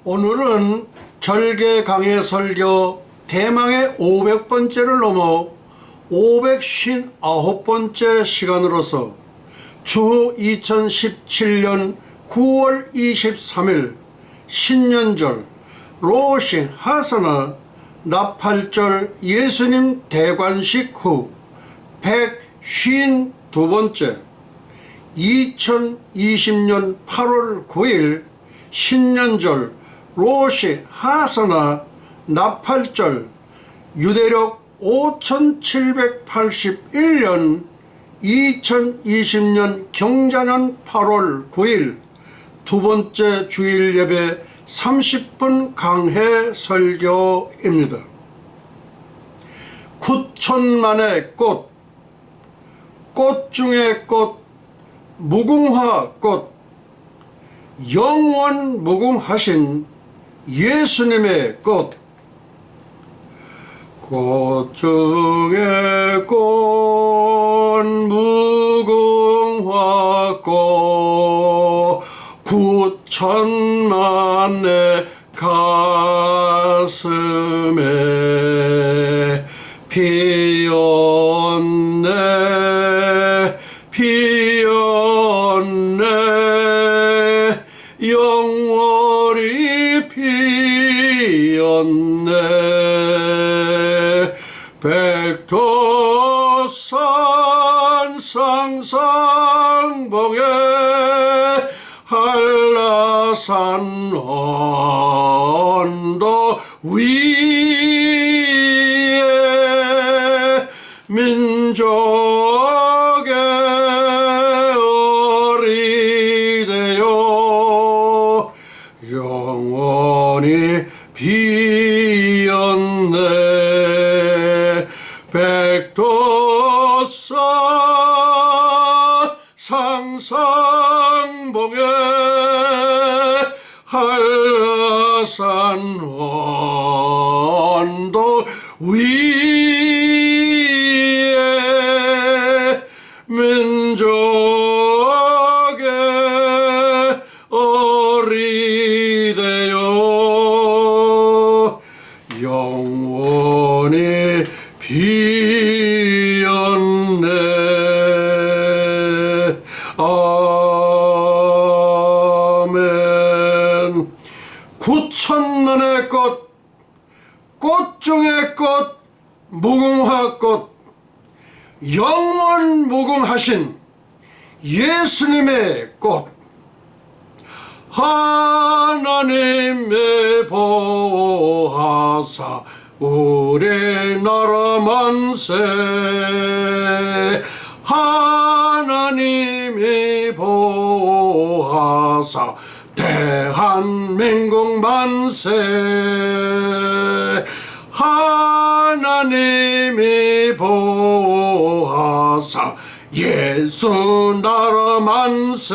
오늘은 절개 강해 설교 대망의 500번째를 넘어 559번째 시간으로서 주 2017년 9월 23일 신년절 로시 하사나 나팔절 예수님 대관식 후 152번째 2020년 8월 9일 신년절 로시 하사나 나팔절 유대력 5781년 2020년 경자년 8월 9일 두 번째 주일 예배 30분 강해 설교입니다. 9천만의 꽃, 꽃 중의 꽃, 무궁화 꽃, 영원 무궁하신 예수님의 꽃, 꽃 중의 꽃, 무궁화 꽃, 9천만의 가슴에 피었네, 피었네, 영원히 피었네. 백두산 상상봉에 한라산 언덕 위에 민족의 어리되어 영원히 피었네. 백두산 상상봉에 한라산 언덕 위에 민족의 어리되어 영원히 피었네. 아멘. 9천만의 꽃, 꽃 중의 꽃, 무궁화 꽃, 영원 무궁하신 예수님의 꽃, 하나님의 보호하사 우리나라 만세, 하나님이 보호하사 대한민국 만세, 하나님이 보호하사 예수 나라 만세,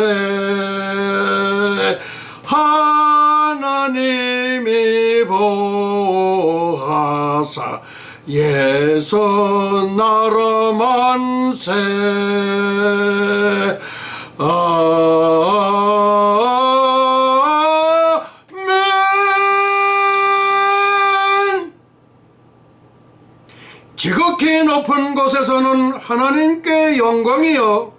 하나님이 보호하사 예수 나라 만세. 아멘. 지극히 높은 곳에서는 하나님께 영광이요,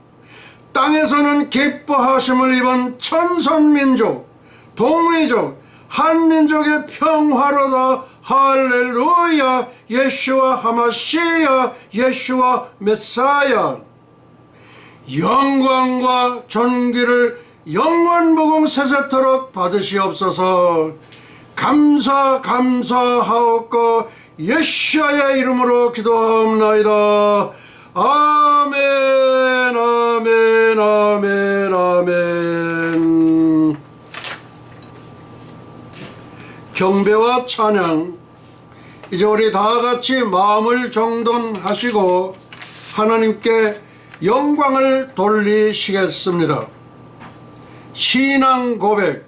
땅에서는 기뻐하심을 입은 천선민족 동이족 한민족의 평화로다. 할렐루야. 예수와 하마시야, 예수와 메사야. 영광과 존귀를 영원무궁 세세토록 받으시옵소서. 감사하옵고 예수의 이름으로 기도하옵나이다. 아멘, 아멘, 아멘, 아멘. 경배와 찬양, 이제 우리 다같이 마음을 정돈하시고 하나님께 영광을 돌리시겠습니다. 신앙 고백,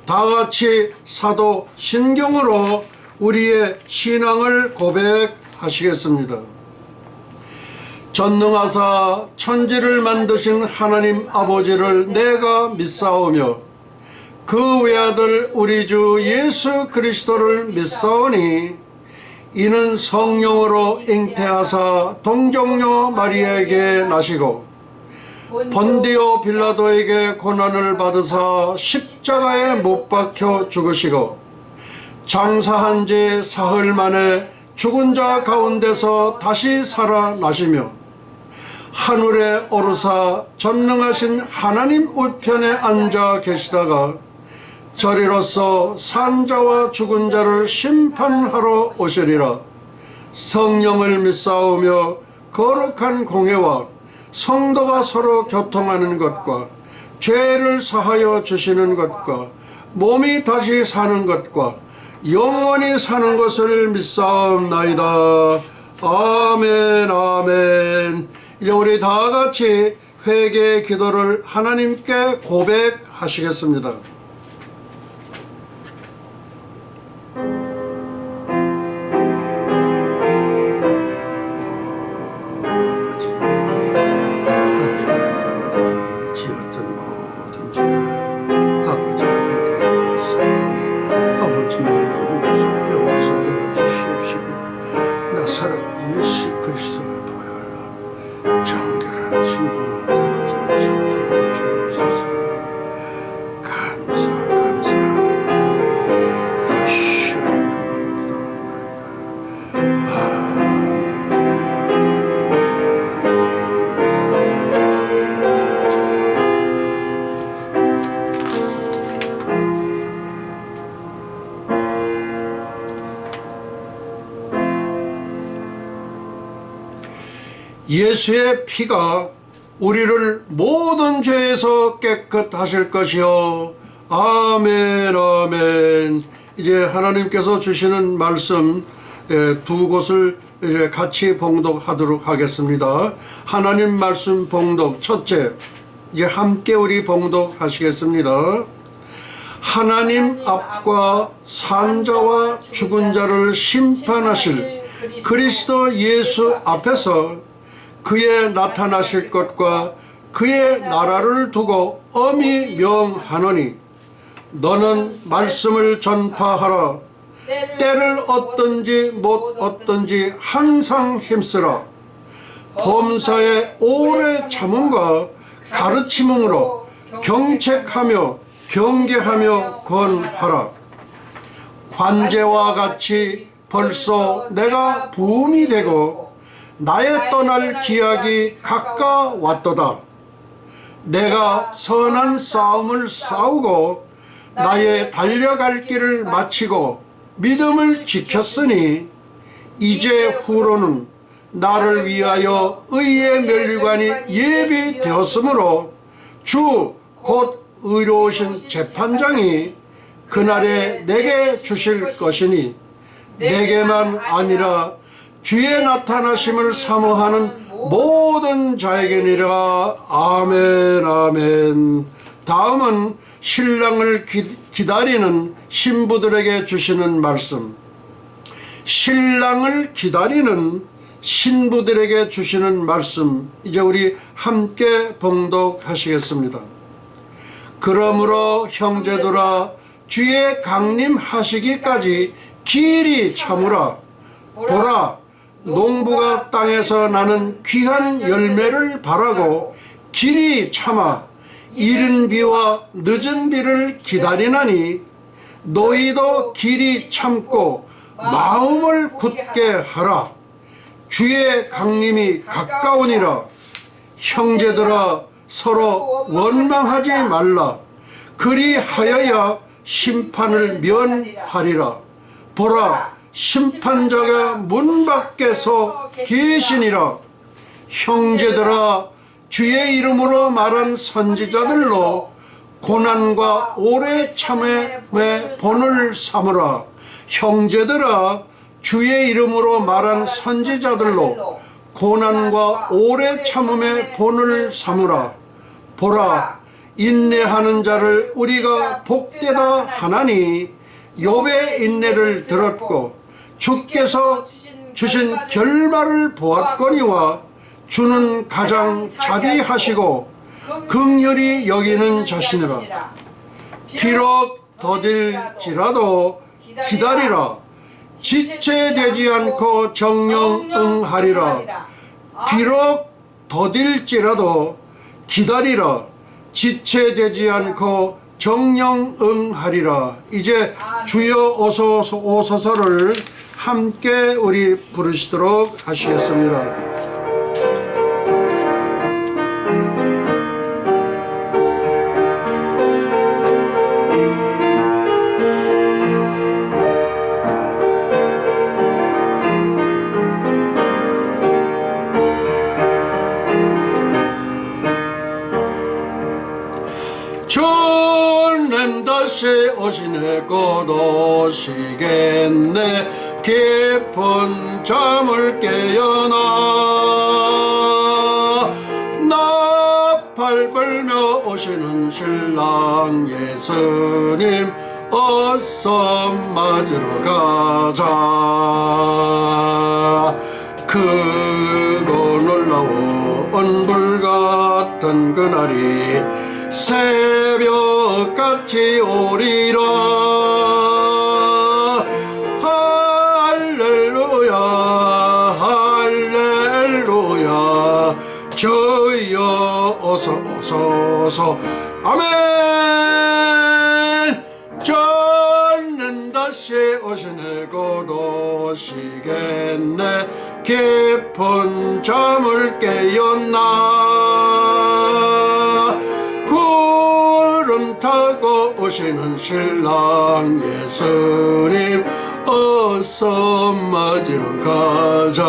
다같이 사도 신경으로 우리의 신앙을 고백하시겠습니다. 전능하사 천지를 만드신 하나님 아버지를 내가 믿사오며 그 외아들 우리 주 예수 그리스도를 믿사오니 이는 성령으로 잉태하사 동정녀 마리아에게 나시고 본디오 빌라도에게 고난을 받으사 십자가에 못 박혀 죽으시고 장사한 지 사흘 만에 죽은 자 가운데서 다시 살아나시며 하늘에 오르사 전능하신 하나님 우편에 앉아 계시다가 저리로서 산자와 죽은 자를 심판하러 오시리라. 성령을 믿사오며 거룩한 공회와 성도가 서로 교통하는 것과 죄를 사하여 주시는 것과 몸이 다시 사는 것과 영원히 사는 것을 믿사옵나이다. 아멘 아멘. 이제 우리 다 같이 회개의 기도를 하나님께 고백하시겠습니다. 예수의 피가 우리를 모든 죄에서 깨끗하실 것이요. 아멘 아멘. 이제 하나님께서 주시는 말씀 두 곳을 이제 같이 봉독하도록 하겠습니다. 하나님 말씀 봉독 첫째, 이제 함께 우리 봉독하시겠습니다. 하나님 앞과 산자와 죽은 자를 심판하실 그리스도 예수 앞에서 그의 나타나실 것과 그의 나라를 두고 엄히 명하노니 너는 말씀을 전파하라. 때를 얻든지 못 얻든지 항상 힘쓰라. 범사에 오래 참음과 가르침으로 경책하며 경계하며 권하라. 관제와 같이 벌써 내가 부음이 되고 나의 떠날 기약이 가까웠도다. 내가 선한 싸움을 싸우고 나의 달려갈 길을 마치고 믿음을 지켰으니 이제 후로는 나를 위하여 의의 면류관이 예비되었으므로 주 곧 의로우신 재판장이 그날에 내게 주실 것이니 내게만 아니라 주의 나타나심을 사모하는 모든 자에게니라. 아멘 아멘. 다음은 신랑을 기다리는 신부들에게 주시는 말씀. 신랑을 기다리는 신부들에게 주시는 말씀, 이제 우리 함께 봉독하시겠습니다. 그러므로 형제들아 주의 강림하시기까지 길이 참으라. 보라, 농부가 땅에서 나는 귀한 열매를 바라고 길이 참아 이른 비와 늦은 비를 기다리나니 너희도 길이 참고 마음을 굳게 하라. 주의 강림이 가까우니라. 형제들아 서로 원망하지 말라. 그리하여야 심판을 면하리라. 보라, 심판자가 문 밖에서 계시니라. 형제들아 주의 이름으로 말한 선지자들로 고난과 오래 참음의 본을 삼으라. 형제들아 주의 이름으로 말한 선지자들로 고난과 오래 참음의 본을 삼으라. 보라, 인내하는 자를 우리가 복되다 하나니 욥의 인내를 들었고 주께서 주신 결말을 보았거니와 주는 가장 자비하시고 긍휼히 여기는 자시니라. 비록 더딜지라도 기다리라. 지체되지 않고 정령 응하리라. 비록 더딜지라도 기다리라. 지체되지 않고 정령 응하리라. 이제 주여 오소서를 함께 우리 부르시도록 하시겠습니다. 주님 다시 오시네 곧 오시겠네 깊은 잠을 깨어나 나팔 불며 오시는 신랑 예수님 어서 맞으러 가자. 크고 놀라운 불같은 그날이 새벽같이 오리라. 할렐루야 할렐루야 주여 어서 아멘. 주는 다시 오시네 곧 오시겠네 깊은 잠을 깨었나 구름 타고 오시는 신랑 예수님 어서 맞으러 가자.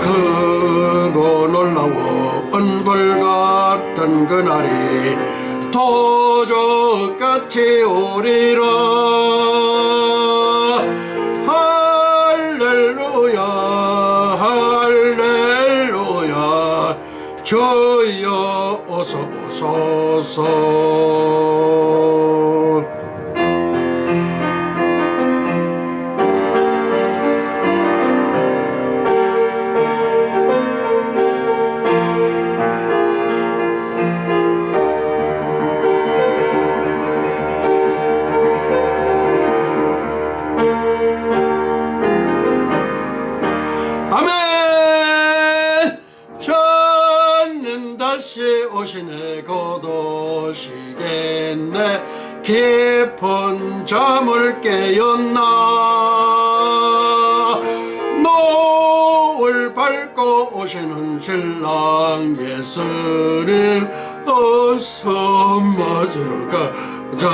크고 놀라운 불같은 그날이 도적같이 오리라. 할렐루야 할렐루야 주여 어서 오소서. 아멘. 주님 다시 오시네 곧 오시겠네 깊은 잠을 깨었나 노을 밝고 오시는 신랑 예수님 어서 맞으러 가자.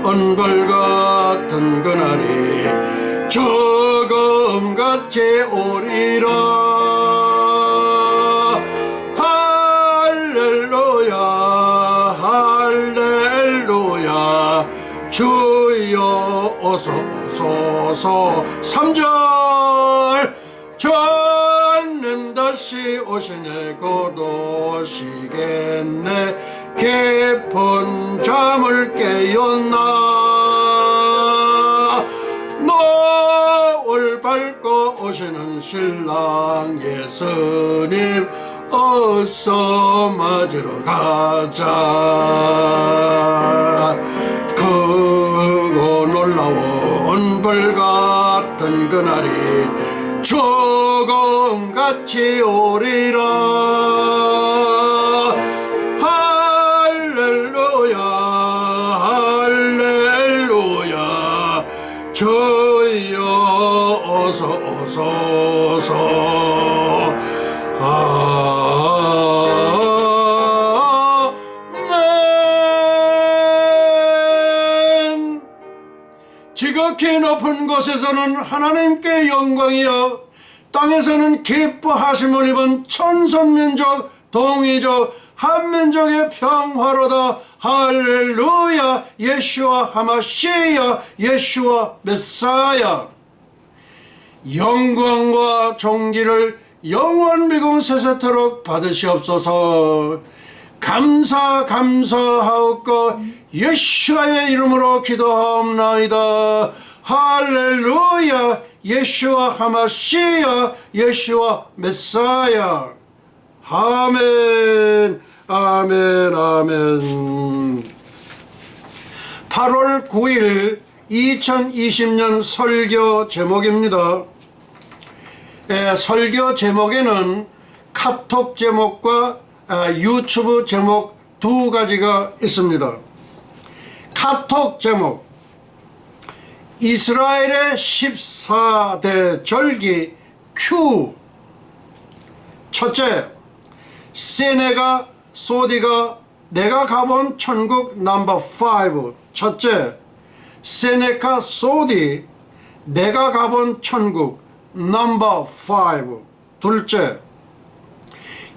언불 같은 그날이 조금같이 오리라. 할렐루야 할렐루야 주여 어서 오소서. 3절 주님 다시 오시네 곧 오시겠네 깊은 잠을 깨었나 노을 밝고 오시는 신랑 예수님 어서 맞으러 가자. 크고 놀라운 불같은 그날이 조금같이 오리라. 할렐루야 주여 어서 오소서. 아멘. 지극히 높은 곳에서는 하나님께 영광이여 땅에서는 기뻐하심을 입은 천선민족 동이족 한민족의 평화로다. 할렐루야 예수와 하마시야 예수와 메사야. 영광과 존귀를 영원 미궁 세세토록 받으시옵소서. 감사하옵고 예수의 이름으로 기도하옵나이다. 할렐루야 예수와 하마시아 예수와 메사야. 아멘 아멘 아멘. 8월 9일 2020년 설교 제목입니다. 설교 제목에는 카톡 제목과 유튜브 제목 두 가지가 있습니다. 카톡 제목: 이스라엘의 14대 절기 Q. 첫째, 세네가 소디가 내가 가본 천국 넘버 5. 첫째, 세네카 소디 내가 가본 천국 넘버 5. 둘째,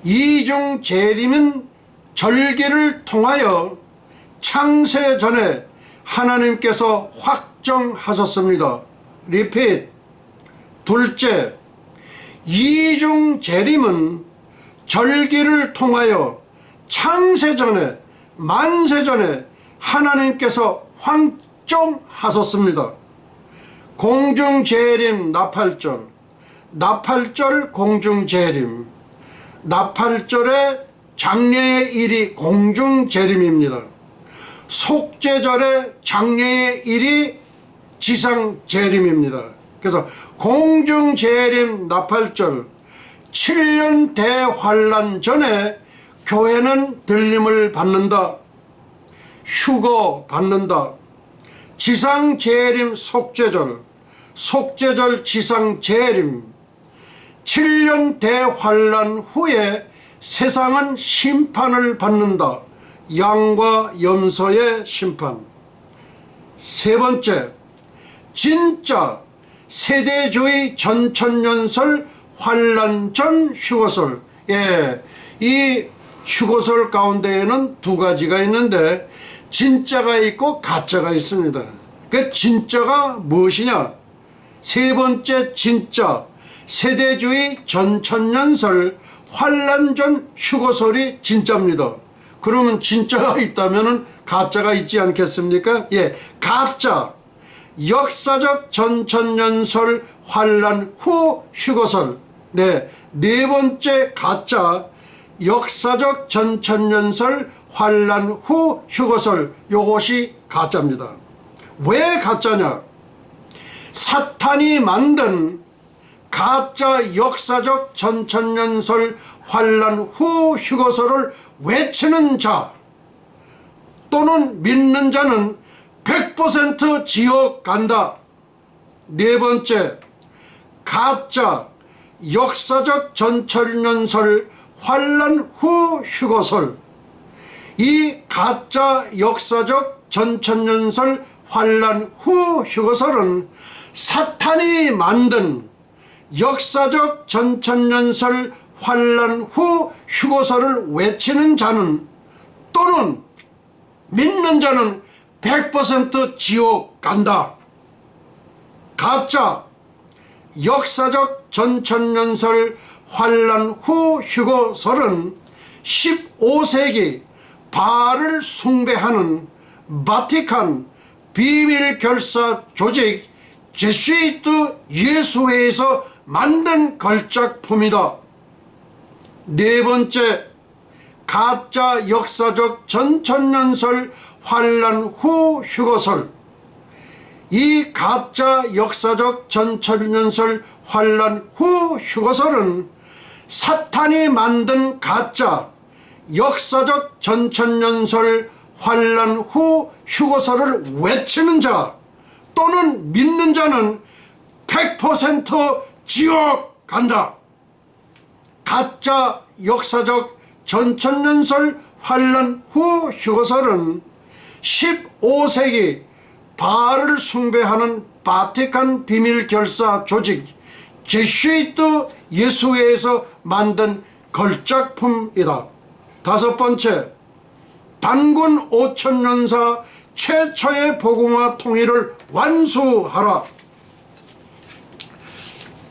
이중 재림은 절기를 통하여 창세 전에 하나님께서 확정하셨습니다. 리핏. 둘째, 이중 재림은 절기를 통하여 창세 전에 만세 전에 하나님께서 확정하셨습니다. 공중재림 나팔절, 나팔절 공중재림, 나팔절의 장래의 일이 공중재림입니다. 속죄절의 장래의 일이 지상재림입니다. 그래서 공중재림 나팔절 7년 대환란 전에 교회는 들림을 받는다, 휴거 받는다. 지상재림 속죄절, 속죄절 지상재림. 7년 대환란 후에 세상은 심판을 받는다. 양과 염소의 심판. 세 번째, 진짜 세대주의 전천년설 환란 전 휴거설. 이 휴거설 가운데에는 두 가지가 있는데 진짜가 있고 가짜가 있습니다. 그 진짜가 무엇이냐? 세 번째 진짜 세대주의 전천년설 환란 전 휴거설이 진짜입니다. 그러면 진짜가 있다면 가짜가 있지 않겠습니까? 가짜 역사적 전천년설 환란 후 휴거설. 네 번째 가짜 역사적 전천년설 환란 후 휴거설. 요것이 가짜입니다. 왜 가짜냐? 사탄이 만든 가짜 역사적 전천년설 환란 후 휴거설을 외치는 자 또는 믿는 자는 100% 지옥 간다. 네 번째, 가짜 역사적 전천년설 환란 후 휴거설. 이 가짜 역사적 전천년설 환란 후 휴거설은 사탄이 만든 역사적 전천년설 환란 후 휴거설을 외치는 자는 또는 믿는 자는 100% 지옥 간다. 가짜 역사적 전천년설 환란 후 휴거설은 15세기 바알을 숭배하는 바티칸 비밀결사 조직 제수이트 예수회에서 만든 걸작품이다. 네 번째, 가짜 역사적 전천년설 환란 후 휴거설. 이 가짜 역사적 전천년설 환란 후 휴거설은 사탄이 만든 가짜 역사적 전천년설 환란 후 휴거설을 외치는 자 또는 믿는 자는 100% 지옥 간다. 가짜 역사적 전천년설 환란 후 휴거설은 15세기 바알을 숭배하는 바티칸 비밀결사 조직 제수이트 예수회에서 만든 걸작품이다. 다섯 번째, 단군 5000년사 최초의 복음화 통일을 완수하라.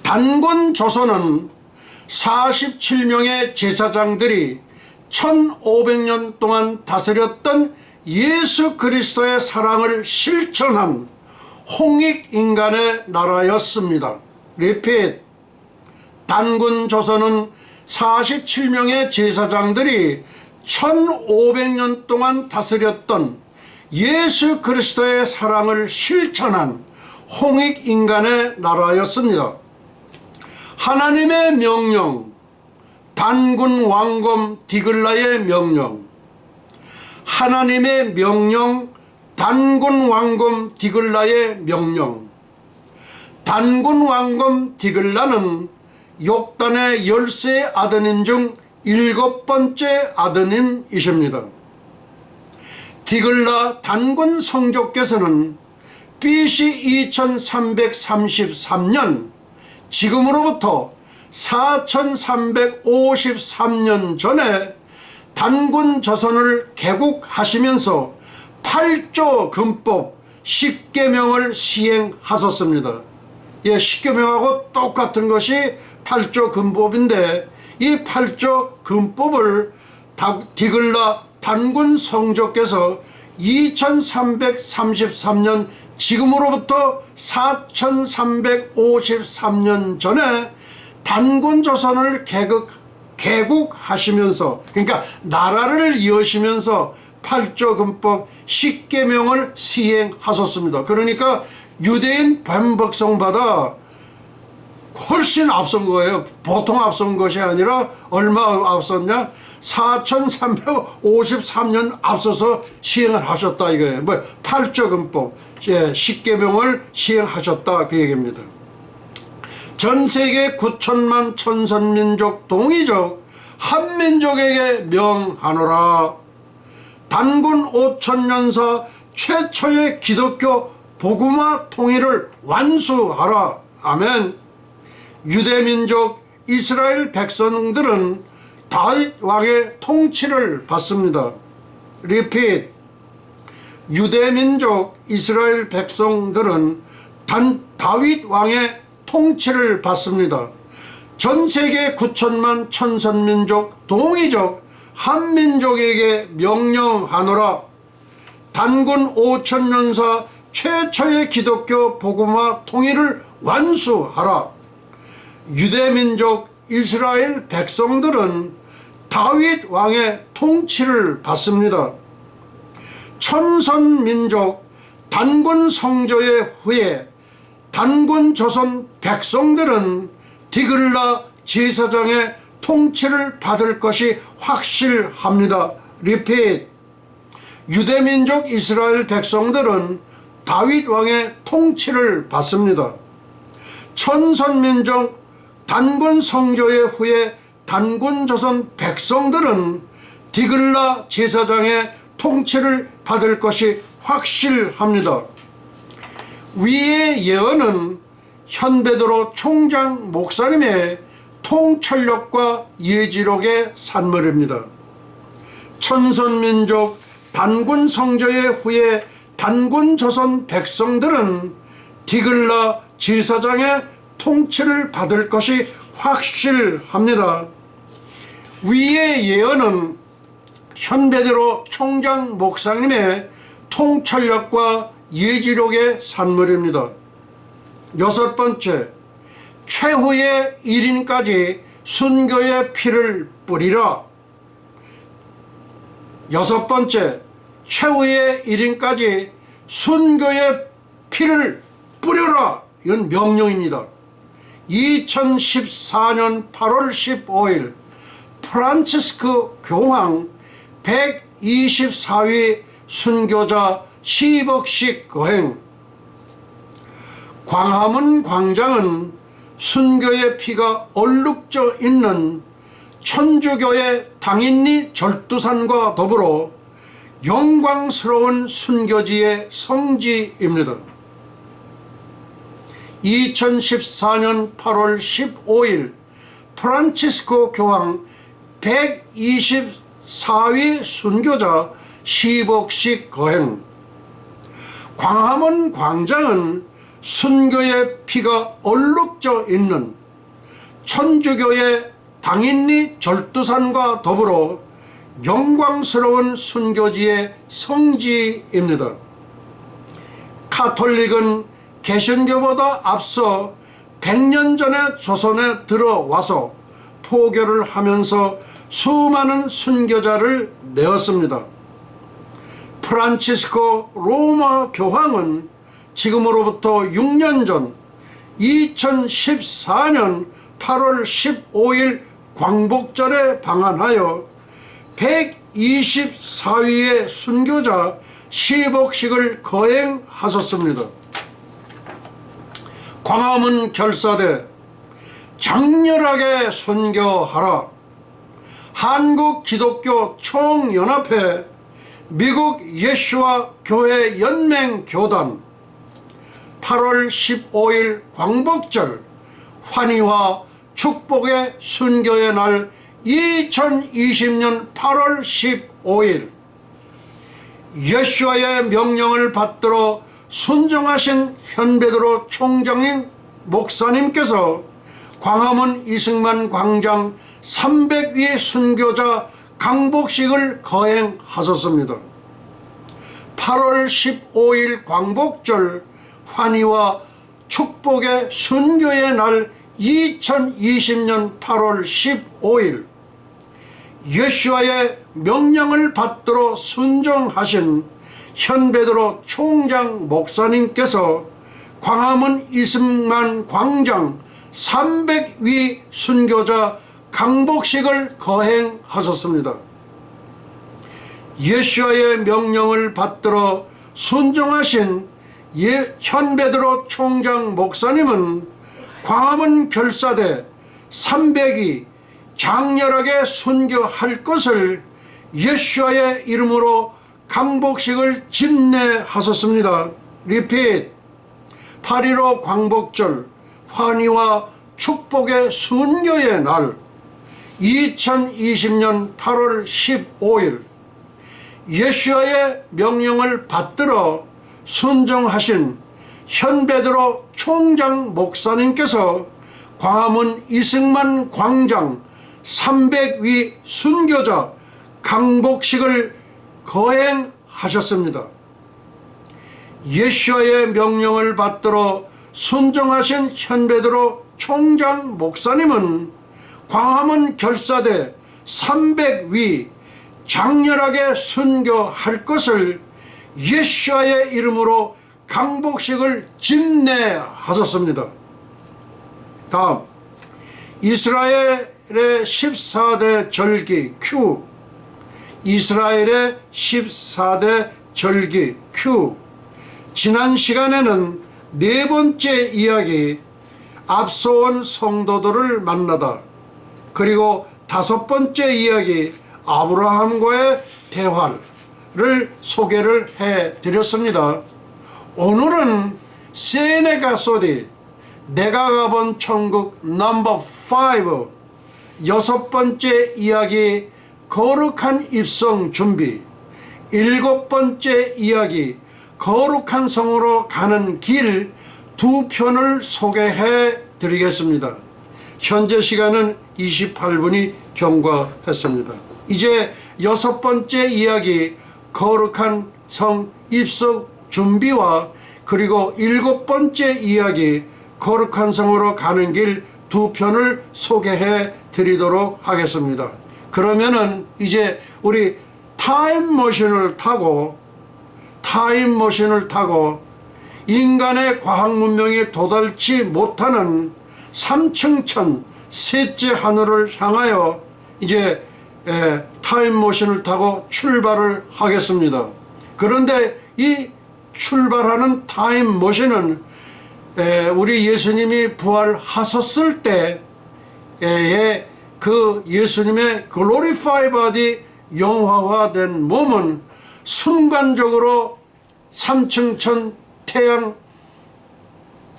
단군 조선은 47명의 제사장들이 1500년 동안 다스렸던 예수 그리스도의 사랑을 실천한 홍익인간의 나라였습니다. 리핏. 단군 조선은 47명의 제사장들이 1500년 동안 다스렸던 예수 그리스도의 사랑을 실천한 홍익인간의 나라였습니다. 하나님의 명령, 단군 왕검 디글라의 명령, 하나님의 명령, 단군 왕검 디글라의 명령. 단군 왕검 디글라는 욕단의 10세 아드님 중 7번째 아드님이십니다. 디글라 단군 성조께서는 BC 2333년, 지금으로부터 4353년 전에 단군 조선을 개국하시면서 8조 금법 10계명을 시행하셨습니다. 예, 10계명하고 똑같은 것이 8조 금법인데, 이 8조 금법을 디글라 단군 성조께서 2333년, 지금으로부터 4353년 전에 단군 조선을 개국하시면서, 그러니까 나라를 여시면서 8조 금법 10계명을 시행하셨습니다. 그러니까 유대인 반백성보다 훨씬 앞선 거예요. 보통 앞선 것이 아니라 얼마 앞섰냐? 4353년 앞서서 시행을 하셨다 이거예요. 뭐 8조 금법 10계명을 시행하셨다 그 얘기입니다. 전 세계 9천만 천선민족 동이족 한민족에게 명하노라. 단군 5000년사 최초의 기독교 복음화 통일을 완수하라. 아멘. 유대민족 이스라엘 백성들은 다윗 왕의 통치를 받습니다. 리핏. 유대민족 이스라엘 백성들은 다윗 왕의 통치를 받습니다. 전세계 9천만 천선민족 동이족 한민족에게 명령하노라. 단군 5000년사 최초의 기독교 복음화 통일을 완수하라. 유대민족 이스라엘 백성들은 다윗 왕의 통치를 받습니다. 천선민족 단군 성조의 후에 단군 조선 백성들은 디글라 제사장의 통치를 받을 것이 확실합니다. 리핏. 유대민족 이스라엘 백성들은 다윗 왕의 통치를 받습니다. 천선민족 단군 성조의 후에 단군 조선 백성들은 디글라 제사장의 통치를 받을 것이 확실합니다. 위의 예언은 현베드로 총장 목사님의 통찰력과 예지력의 산물입니다. 천선민족 단군 성조의 후에 단군 조선 백성들은 디글라 제사장의 통치를 받을 것이 확실합니다. 위의 예언은 현베드로 총장 목사님의 통찰력과 예지력의 산물입니다. 6번째, 최후의 1인까지 순교의 피를 뿌리라. 6번째, 최후의 1인까지 순교의 피를 뿌려라. 이건 명령입니다. 2014년 8월 15일 프란치스크 교황 124위 순교자 시복식 거행. 광화문 광장은 순교의 피가 얼룩져 있는 천주교의 당인리 절두산과 더불어 영광스러운 순교지의 성지입니다. 2014년 8월 15일 프란치스코 교황 124위 순교자 시복식 거행. 광화문 광장은 순교의 피가 얼룩져 있는 천주교의 당인리 절두산과 더불어 영광스러운 순교지의 성지입니다. 카톨릭은 개신교보다 앞서 100년 전에 조선에 들어와서 포교를 하면서 수많은 순교자를 내었습니다. 프란치스코 로마 교황은 지금으로부터 6년 전 2014년 8월 15일 광복절에 방한하여 124위의 순교자 시복식을 거행하셨습니다. 광화문 결사대 장렬하게 순교하라. 한국 기독교 총연합회 미국 예수와 교회 연맹 교단 8월 15일 광복절 환희와 축복의 순교의 날 2020년 8월 15일 예수와의 명령을 받들어 순종하신 현베드로 총장님 목사님께서 광화문 이승만 광장 300위 순교자 강복식을 거행하셨습니다. 8월 15일 광복절 환희와 축복의 순교의 날 2020년 8월 15일 예수와의 명령을 받들어 순종하신 현베드로 총장 목사님께서 광화문 이승만 광장 300위 순교자 강복식을 거행하셨습니다. 예수와의 명령을 받들어 순종하신 현베드로 총장 목사님은 광화문 결사대 300위 장렬하게 순교할 것을 예수와의 이름으로 강복식을 집례하셨습니다. 리핏 8.15 광복절 환희와 축복의 순교의 날 2020년 8월 15일 예수와의 명령을 받들어 순종하신 현베드로 총장 목사님께서 광화문 이승만 광장 300위 순교자 강복식을 거행하셨습니다. 예수와의 명령을 받들어 순종하신 현베드로 총장 목사님은 광화문 결사대 300위 장렬하게 순교할 것을 예수와의 이름으로 강복식을 집례하셨습니다. 다음 이스라엘의 14대 절기 Q 이스라엘의 14대 절기 Q 지난 시간에는 네 번째 이야기 앞서온 성도들을 만나다 그리고 다섯 번째 이야기 아브라함과의 대화를 소개를 해드렸습니다. 오늘은 세네가소디 내가 가본 천국 넘버 5 여섯 번째 이야기 거룩한 입성 준비 일곱 번째 이야기 거룩한 성으로 가는 길 두 편을 소개해 드리겠습니다. 현재 시간은 28분이 경과했습니다. 이제 여섯 번째 이야기 거룩한 성 입성 준비와 그리고 일곱 번째 이야기 거룩한 성으로 가는 길 두 편을 소개해 드리도록 하겠습니다. 그러면은 이제 우리 타임머신을 타고 인간의 과학 문명이 도달치 못하는 3층천 셋째 하늘을 향하여 이제 타임머신을 타고 출발을 하겠습니다. 그런데 이 출발하는 타임머신은 우리 예수님이 부활하셨을 때의 그 예수님의 글로리파이 바디 영화화된 몸은 순간적으로 3층천 태양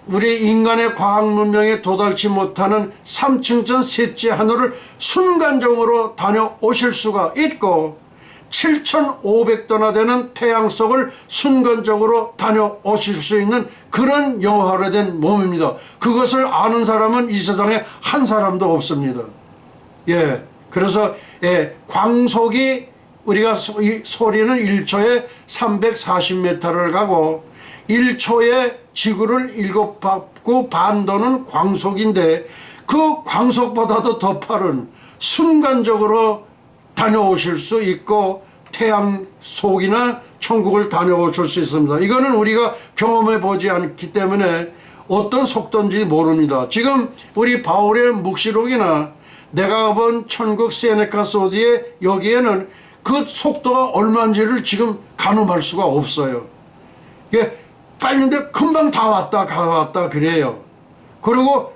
우리 인간의 과학 문명에 도달치 못하는 3층천 셋째 하늘을 순간적으로 다녀오실 수가 있고 7,500도나 되는 태양 속을 순간적으로 다녀오실 수 있는 그런 영화화된 몸입니다. 그것을 아는 사람은 이 세상에 한 사람도 없습니다. 그래서 광속이 우리가 소리는 1초에 340m를 가고 1초에 지구를 7밥 그 반도는 광속인데 그 광속보다도 더 빠른 순간적으로 다녀오실 수 있고 태양 속이나 천국을 다녀오실 수 있습니다. 이거는 우리가 경험해 보지 않기 때문에 어떤 속도인지 모릅니다. 지금 우리 바울의 묵시록이나 내가 본 천국 세네카 소디에 여기에는 그 속도가 얼마인지를 지금 가늠할 수가 없어요. 이게 빨리인데 금방 다 왔다 가왔다 그래요. 그리고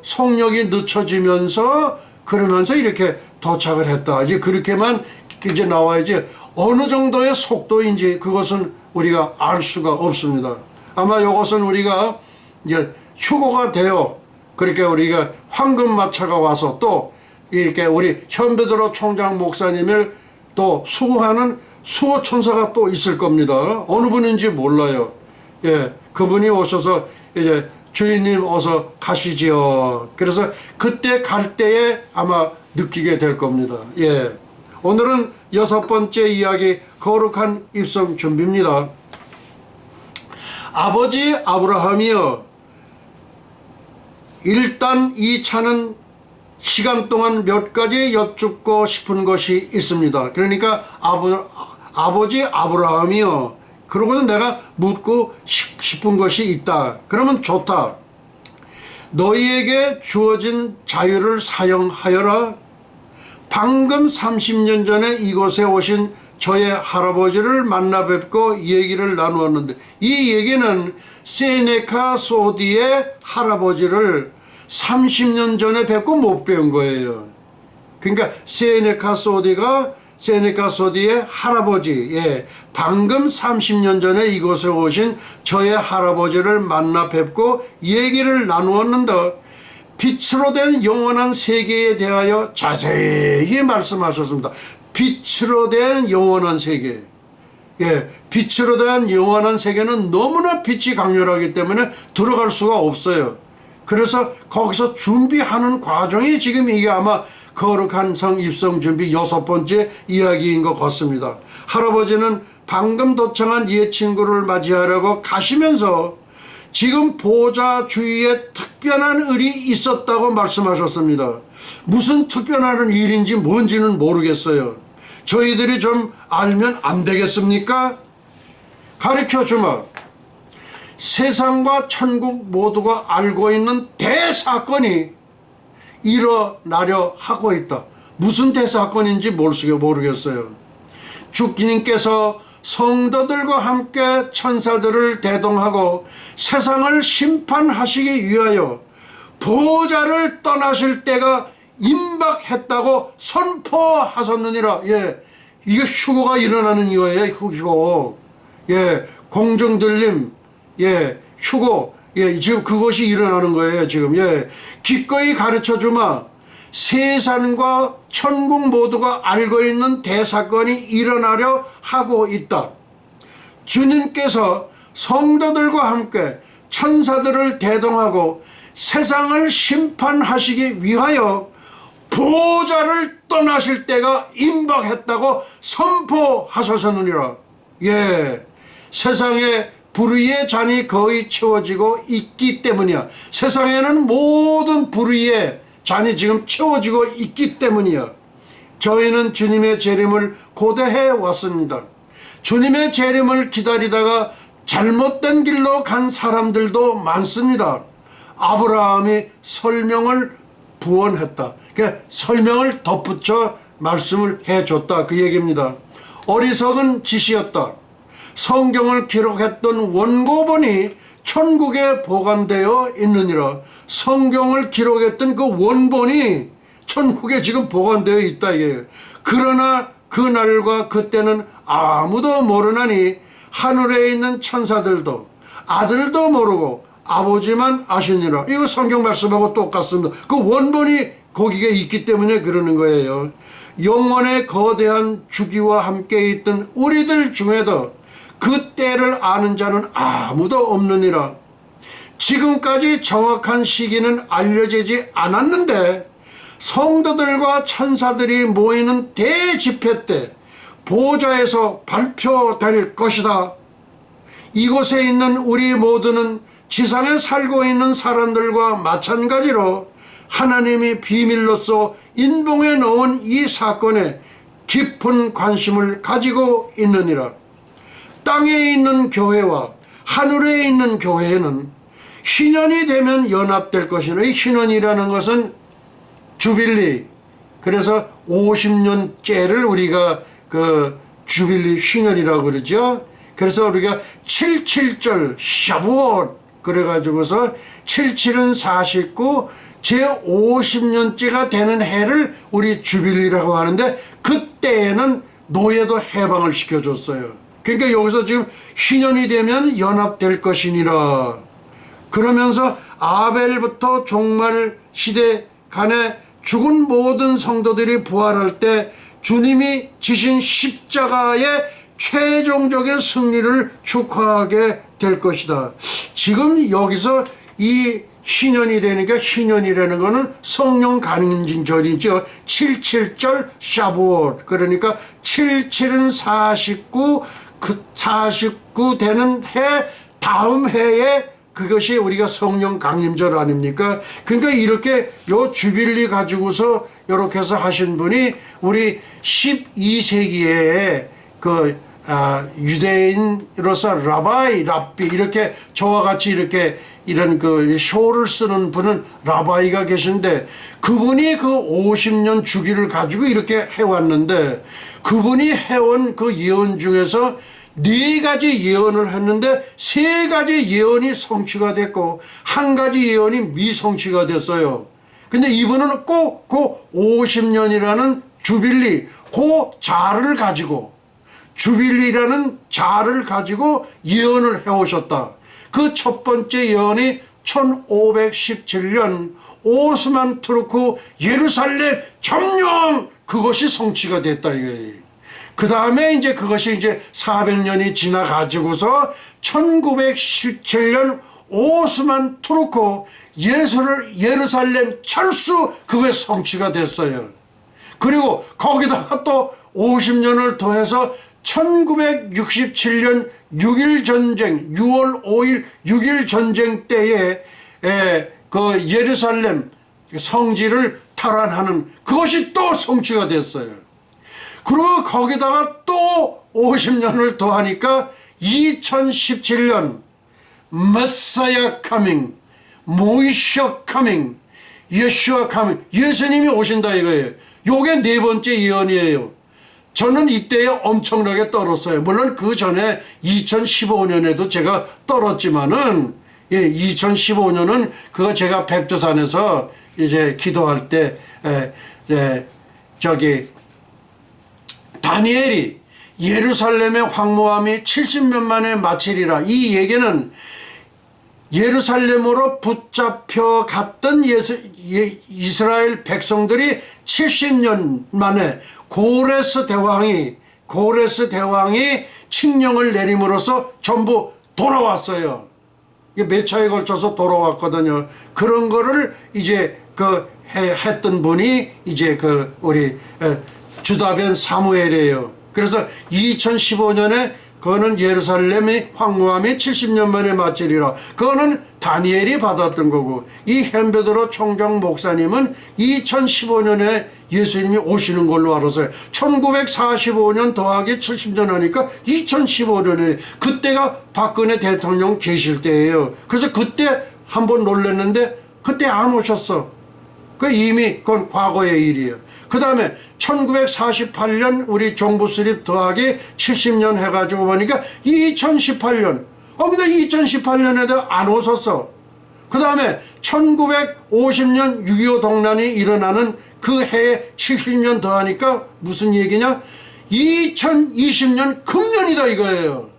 속력이 늦춰지면서 그러면서 이렇게 도착을 했다. 이제 그렇게만 이제 나와야지 어느 정도의 속도인지 그것은 우리가 알 수가 없습니다. 아마 이것은 우리가 이제 휴고가 되어 그렇게 우리가 황금마차가 와서 또 이렇게 우리 현베드로 총장 목사님을 또 수호하는 수호천사가 또 있을 겁니다. 어느 분인지 몰라요. 예, 그분이 오셔서 이제 주인님 어서 가시지요. 그래서 그때 갈 때에 아마 느끼게 될 겁니다. 예, 오늘은 6번째 이야기 거룩한 입성 준비입니다. 아버지 아브라함이여, 일단 이 차는 시간 동안 몇 가지 여쭙고 싶은 것이 있습니다. 그러니까 아버지 아브라함이여, 그러고는 내가 묻고 싶은 것이 있다. 그러면 좋다. 너희에게 주어진 자유를 사용하여라. 방금 30년 전에 이곳에 오신 저의 할아버지를 만나 뵙고 얘기를 나누었는데, 이 얘기는 세네카 소디의 할아버지를 30년 전에 뵙고 못 배운 거예요. 그러니까 세네카 소디의 할아버지, 예, 방금 30년 전에 이곳에 오신 저의 할아버지를 만나 뵙고 얘기를 나누었는데 빛으로 된 영원한 세계에 대하여 자세히 말씀하셨습니다. 빛으로 된 영원한 세계. 예, 빛으로 대한 영원한 세계는 너무나 빛이 강렬하기 때문에 들어갈 수가 없어요. 그래서 거기서 준비하는 과정이 지금 이게 아마 거룩한 성 입성 준비 6번째 이야기인 것 같습니다. 할아버지는 방금 도착한 옛 친구를 맞이하려고 가시면서 지금 보좌 주위에 특별한 일이 있었다고 말씀하셨습니다. 무슨 특별한 일인지 뭔지는 모르겠어요. 저희들이 좀 알면 안 되겠습니까? 가르쳐주마. 세상과 천국 모두가 알고 있는 대사건이 일어나려 하고 있다. 무슨 대사건인지 모르겠어요. 주님께서 성도들과 함께 천사들을 대동하고 세상을 심판하시기 위하여 보좌를 떠나실 때가 임박했다고 선포하셨느니라. 예, 이게 휴고가 일어나는 이거예요. 휴고. 예, 공중들림. 예, 휴고. 예, 지금 그것이 일어나는 거예요. 지금. 예, 기꺼이 가르쳐 주마. 세상과 천국 모두가 알고 있는 대사건이 일어나려 하고 있다. 주님께서 성도들과 함께 천사들을 대동하고 세상을 심판하시기 위하여 보좌를 떠나실 때가 임박했다고 선포하셨느니라. 예, 세상에 불의의 잔이 거의 채워지고 있기 때문이야. 세상에는 모든 불의의 잔이 지금 채워지고 있기 때문이야. 저희는 주님의 재림을 고대해 왔습니다. 주님의 재림을 기다리다가 잘못된 길로 간 사람들도 많습니다. 아브라함이 설명을 부언했다. 그러니까 설명을 덧붙여 말씀을 해줬다. 그 얘기입니다. 어리석은 짓이었다. 성경을 기록했던 원고본이 천국에 보관되어 있느니라. 성경을 기록했던 그 원본이 천국에 지금 보관되어 있다 이게. 그러나 그날과 그때는 아무도 모르나니 하늘에 있는 천사들도 아들도 모르고 아버지만 아시니라. 이거 성경 말씀하고 똑같습니다. 그 원본이 거기에 있기 때문에 그러는 거예요. 영원의 거대한 주기와 함께 있던 우리들 중에도 그 때를 아는 자는 아무도 없느니라. 지금까지 정확한 시기는 알려지지 않았는데 성도들과 천사들이 모이는 대집회 때 보좌에서 발표될 것이다. 이곳에 있는 우리 모두는 지상에 살고 있는 사람들과 마찬가지로 하나님이 비밀로써 인봉해 놓은 이 사건에 깊은 관심을 가지고 있느니라. 땅에 있는 교회와 하늘에 있는 교회는 희년이 되면 연합될 것이라. 이 희년이라는 것은 주빌리, 그래서 50년째를 우리가 그 주빌리 희년이라고 그러죠. 그래서 우리가 77절 샤부옷 그래가지고서 77은 49 제 50년째가 되는 해를 우리 주빌리라고 하는데, 그때에는 노예도 해방을 시켜줬어요. 그러니까 여기서 지금 희년이 되면 연합될 것이니라. 그러면서 아벨부터 종말 시대 간에 죽은 모든 성도들이 부활할 때 주님이 지신 십자가의 최종적인 승리를 축하하게 될 것이다. 지금 여기서 이 희년이 되니까, 희년이라는 거는 성령 강림절이죠. 77절 샤부옷. 그러니까 77은 49, 그 49 되는 해, 다음 해에 그것이 우리가 성령 강림절 아닙니까? 그러니까 이렇게 요 주빌리 가지고서 이렇게 해서 하신 분이 우리 12세기에 그 유대인으로서 랍비 이렇게 저와 같이 이렇게 이런 그 쇼를 쓰는 분은 라바이가 계신데, 그분이 그 50년 주기를 가지고 이렇게 해왔는데, 그분이 해온 그 예언 중에서 4가지 예언을 했는데 3가지 예언이 성취가 됐고 1가지 예언이 미성취가 됐어요. 근데 이분은 꼭 그 50년이라는 주빌리, 그 자를 가지고, 주빌리라는 자를 가지고 예언을 해오셨다. 그 첫 번째 예언이 1517년 오스만 투르크 예루살렘 점령, 그것이 성취가 됐다 이거예요. 그 다음에 이제 그것이 이제 400년이 지나가지고서 1917년 오스만 투르크 예루살렘 철수, 그게 성취가 됐어요. 그리고 거기다가 또 50년을 더해서 1967년 6.1 전쟁, 6월 5일 6.1 전쟁 때에 그 예루살렘 성지를 탈환하는 그것이 또 성취가 됐어요. 그리고 거기다가 또 50년을 더하니까 2017년 메사야 카밍, 모이셔 카밍, 예수와 카밍, 예수님이 오신다 이거예요. 요게 4번째 예언이에요. 저는 이때에 엄청나게 떨었어요. 물론 그 전에 2015년에도 제가 떨었지만은, 2015년은 그거 제가 백두산에서 이제 기도할 때, 다니엘이 예루살렘의 황무함이 70년 만에 마치리라. 이 얘기는 예루살렘으로 붙잡혀 갔던 이스라엘 백성들이 70년 만에 고레스 대왕이 칙령을 내림으로써 전부 돌아왔어요. 이게 몇 차에 걸쳐서 돌아왔거든요. 그런 거를 이제 했던 분이 이제 우리 주다벤 사무엘이에요. 그래서 2015년에 그거는 예루살렘의 황무함이 70년 만에 마치리라. 그거는 다니엘이 받았던 거고, 이 헨베드로 총장 목사님은 2015년에 예수님이 오시는 걸로 알았어요. 1945년 더하기 70년 하니까 2015년에, 그때가 박근혜 대통령 계실 때예요. 그래서 그때 한번 놀랐는데 그때 안 오셨어. 그 이미 그건 과거의 일이에요. 그 다음에 1948년 우리 종부 수립 더하기 70년 해가지고 보니까 2018년. 근데 2018년에도 안 오셨어. 그 다음에 1950년 6.25 동란이 일어나는 그 해에 70년 더하니까 무슨 얘기냐? 2020년 금년이다 이거예요.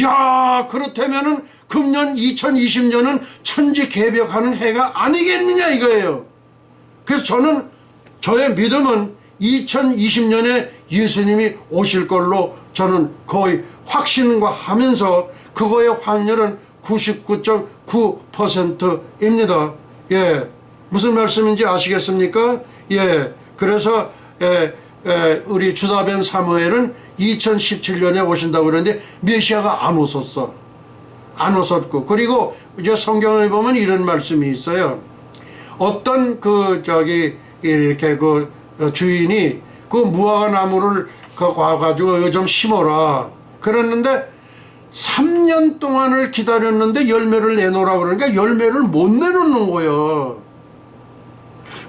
야, 그렇다면은 금년 2020년은 천지 개벽하는 해가 아니겠느냐 이거예요. 그래서 저의 믿음은 2020년에 예수님이 오실 걸로 저는 거의 확신과 하면서, 그거의 확률은 99.9%입니다. 예, 무슨 말씀인지 아시겠습니까? 예, 그래서 우리 주다벤 사무엘은 2017년에 오신다고 그러는데 메시아가 안 오셨어. 안 웃었고, 그리고 이제 성경에 보면 이런 말씀이 있어요. 어떤 이렇게 주인이 그 무화과 나무를 와가지고 이거 좀 심어라 그랬는데 3년 동안을 기다렸는데 열매를 내놓으라 그러니까 열매를 못 내놓는 거예요.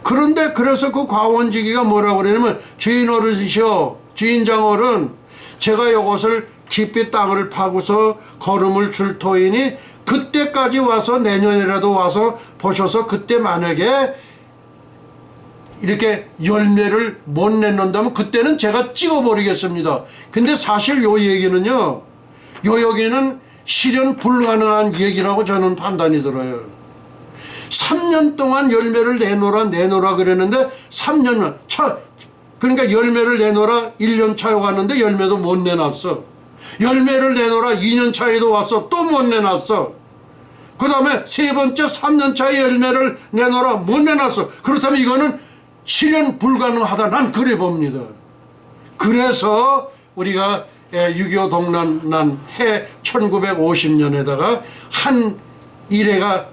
그런데 그래서 그 과원지기가 뭐라고 그러냐면, 주인 어르신이시여, 주인장 어른, 제가 이것을 깊이 땅을 파고서 거름을 줄 터이니 그때까지 와서 내년이라도 와서 보셔서 그때 만약에 이렇게 열매를 못 맺는다면 그때는 제가 찍어버리겠습니다. 근데 사실 요 얘기는요, 요 얘기는 실현 불가능한 얘기라고 저는 판단이 들어요. 3년 동안 열매를 내놓으라 그랬는데 3년 차, 그러니까 열매를 내놓으라 1년 차에 왔는데 열매도 못 내놨어. 열매를 내놓으라 2년 차에도 왔어. 또 못 내놨어. 그 다음에 세 번째 3년 차에 열매를 내놓으라 못 내놨어. 그렇다면 이거는 실현 불가능하다. 난 그래 봅니다. 그래서 우리가 6.25 동란 난 해 1950년에다가 한 일회가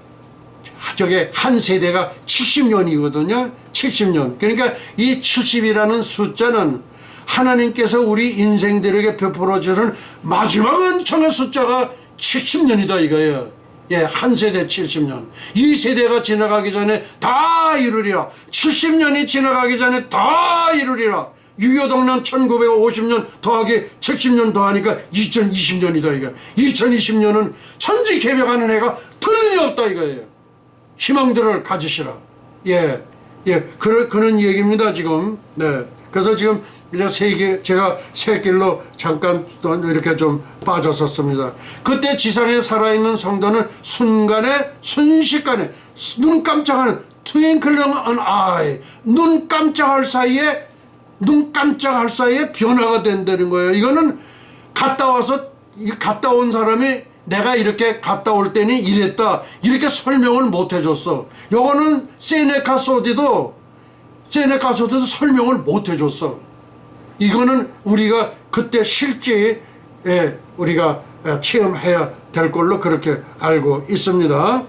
한 세대가 70년이거든요. 70년. 그러니까 이 70이라는 숫자는 하나님께서 우리 인생들에게 베풀어주는 마지막 은총의 숫자가 70년이다 이거예요. 예, 한 세대 70년. 이 세대가 지나가기 전에 다 이루리라. 70년이 지나가기 전에 다 이루리라. 6.25 동란 1950년 더하기 70년 더하니까 2020년이다 이거. 2020년은 천지개벽하는 해가 틀림이 없다 이거예요. 희망들을 가지시라. 예, 그런 얘기입니다 지금. 네. 그래서 지금 이제 제가 새 길로 잠깐 이렇게 좀 빠졌었습니다. 그때 지상에 살아있는 성도는 순식간에 눈 깜짝하는 twinkling an eye, 눈 깜짝할 사이에 변화가 된다는 거예요. 이거는 갔다 온 사람이 내가 이렇게 갔다 올 때는 이랬다 이렇게 설명을 못 해줬어. 요거는 세네카 소디도 설명을 못 해줬어. 이거는 우리가 그때 실제 우리가 체험해야 될 걸로 그렇게 알고 있습니다.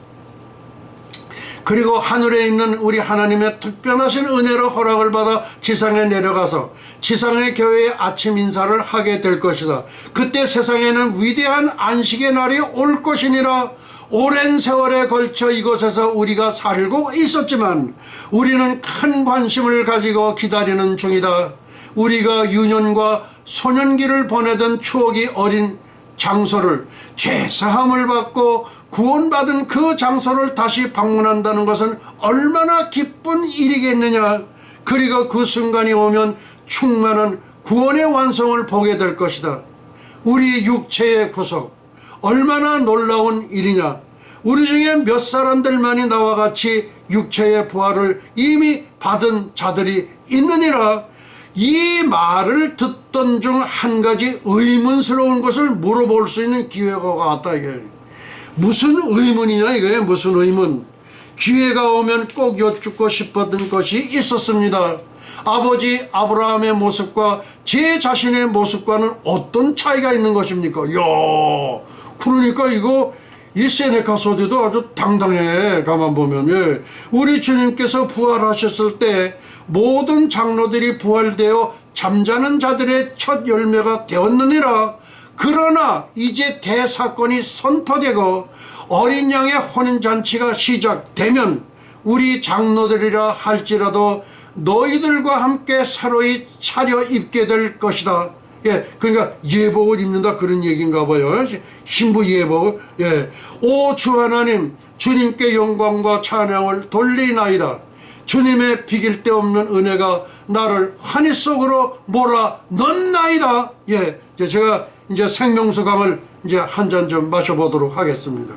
그리고 하늘에 있는 우리 하나님의 특별하신 은혜로 허락을 받아 지상에 내려가서 지상의 교회의 아침 인사를 하게 될 것이다. 그때 세상에는 위대한 안식의 날이 올 것이니라. 오랜 세월에 걸쳐 이곳에서 우리가 살고 있었지만 우리는 큰 관심을 가지고 기다리는 중이다. 우리가 유년과 소년기를 보내던 추억이 어린 장소를, 죄사함을 받고 구원받은 그 장소를 다시 방문한다는 것은 얼마나 기쁜 일이겠느냐. 그리고 그 순간이 오면 충만한 구원의 완성을 보게 될 것이다. 우리 육체의 구속, 얼마나 놀라운 일이냐. 우리 중에 몇 사람들만이 나와 같이 육체의 부활을 이미 받은 자들이 있느니라. 이 말을 듣던 중 한 가지 의문스러운 것을 물어볼 수 있는 기회가 왔다 이게. 무슨 의문이냐 이거예요. 무슨 의문. 기회가 오면 꼭 여쭙고 싶었던 것이 있었습니다. 아버지 아브라함의 모습과 제 자신의 모습과는 어떤 차이가 있는 것입니까? 이야, 그러니까 이 세네카 소디도 아주 당당해. 가만 보면. 예. 우리 주님께서 부활하셨을 때 모든 장로들이 부활되어 잠자는 자들의 첫 열매가 되었느니라. 그러나 이제 대사건이 선포되고 어린 양의 혼인잔치가 시작되면 우리 장로들이라 할지라도 너희들과 함께 새로이 차려입게 될 것이다. 예, 그러니까 예복을 입는다 그런 얘기인가 봐요. 신부 예복. 예. 오 주 하나님, 주님께 영광과 찬양을 돌리나이다. 주님의 비길 데 없는 은혜가 나를 환희 속으로 몰아 넣나이다. 예, 제가 이제 생명수강을 이제 한 잔 좀 마셔보도록 하겠습니다.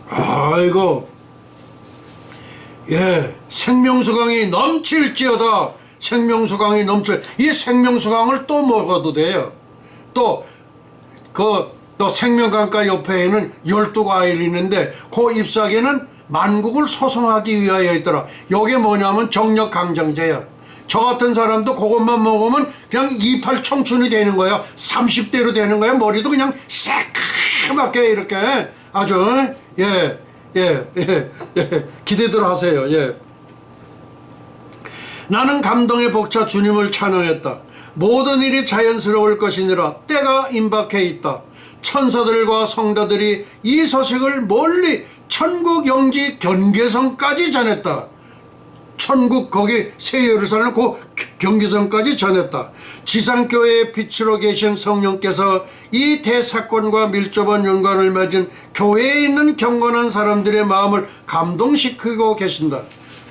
아이고, 예, 생명수강이 넘칠지어다. 생명수강이 넘칠. 이 생명수강을 또 먹어도 돼요. 또 생명강가 옆에는 12과일이 있는데 그 잎사귀는 만국을 소송하기 위하여 있더라. 요게 뭐냐면 정력강장제야. 저 같은 사람도 그것만 먹으면 그냥 이팔 청춘이 되는 거야. 30대로 되는 거야. 머리도 그냥 새까맣게 이렇게 아주 기대들 하세요. 예. 나는 감동에 벅차 주님을 찬양했다. 모든 일이 자연스러울 것이니라. 때가 임박해 있다. 천사들과 성도들이 이 소식을 멀리 천국 영지 경계선까지 전했다. 천국 거기 새 예루살렘 그 경계선까지 전했다. 지상교회의 빛으로 계신 성령께서 이 대사건과 밀접한 연관을 맺은 교회에 있는 경건한 사람들의 마음을 감동시키고 계신다.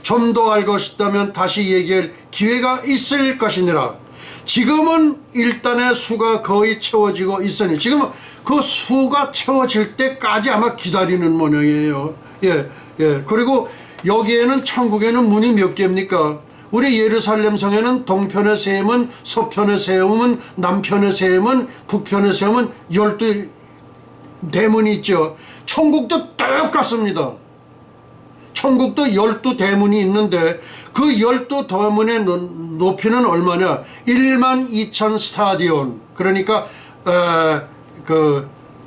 좀 더 알고 싶다면 다시 얘기할 기회가 있을 것이니라. 지금은 일단의 수가 거의 채워지고 있으니 지금은 그 수가 채워질 때까지 아마 기다리는 모양이에요. 그리고 여기에는 천국에는 문이 몇 개입니까? 우리 예루살렘 성에는 동편의 세 문, 서편의 세 문, 남편의 세 문, 북편의 세 문, 12대문이 있죠. 천국도 똑같습니다. 천국도 12대문이 있는데 그 12대문의 높이는 얼마냐? 12,000 스타디온. 그러니까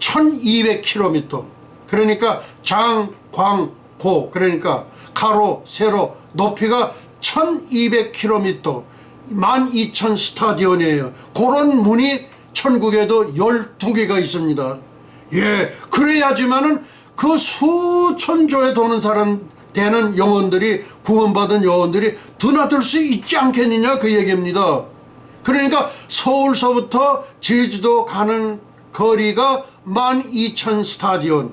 1200km. 그러니까 장, 광, 고. 그러니까 가로, 세로 높이가 1200km. 12,000 스타디온이에요. 그런 문이 천국에도 12개가 있습니다. 그래야지만은 그 수천조에 도는 사람 되는 영혼들이 구원받은 영혼들이 드나들 수 있지 않겠느냐 그 얘기입니다. 그러니까 서울서부터 제주도 가는 거리가 12,000 스타디온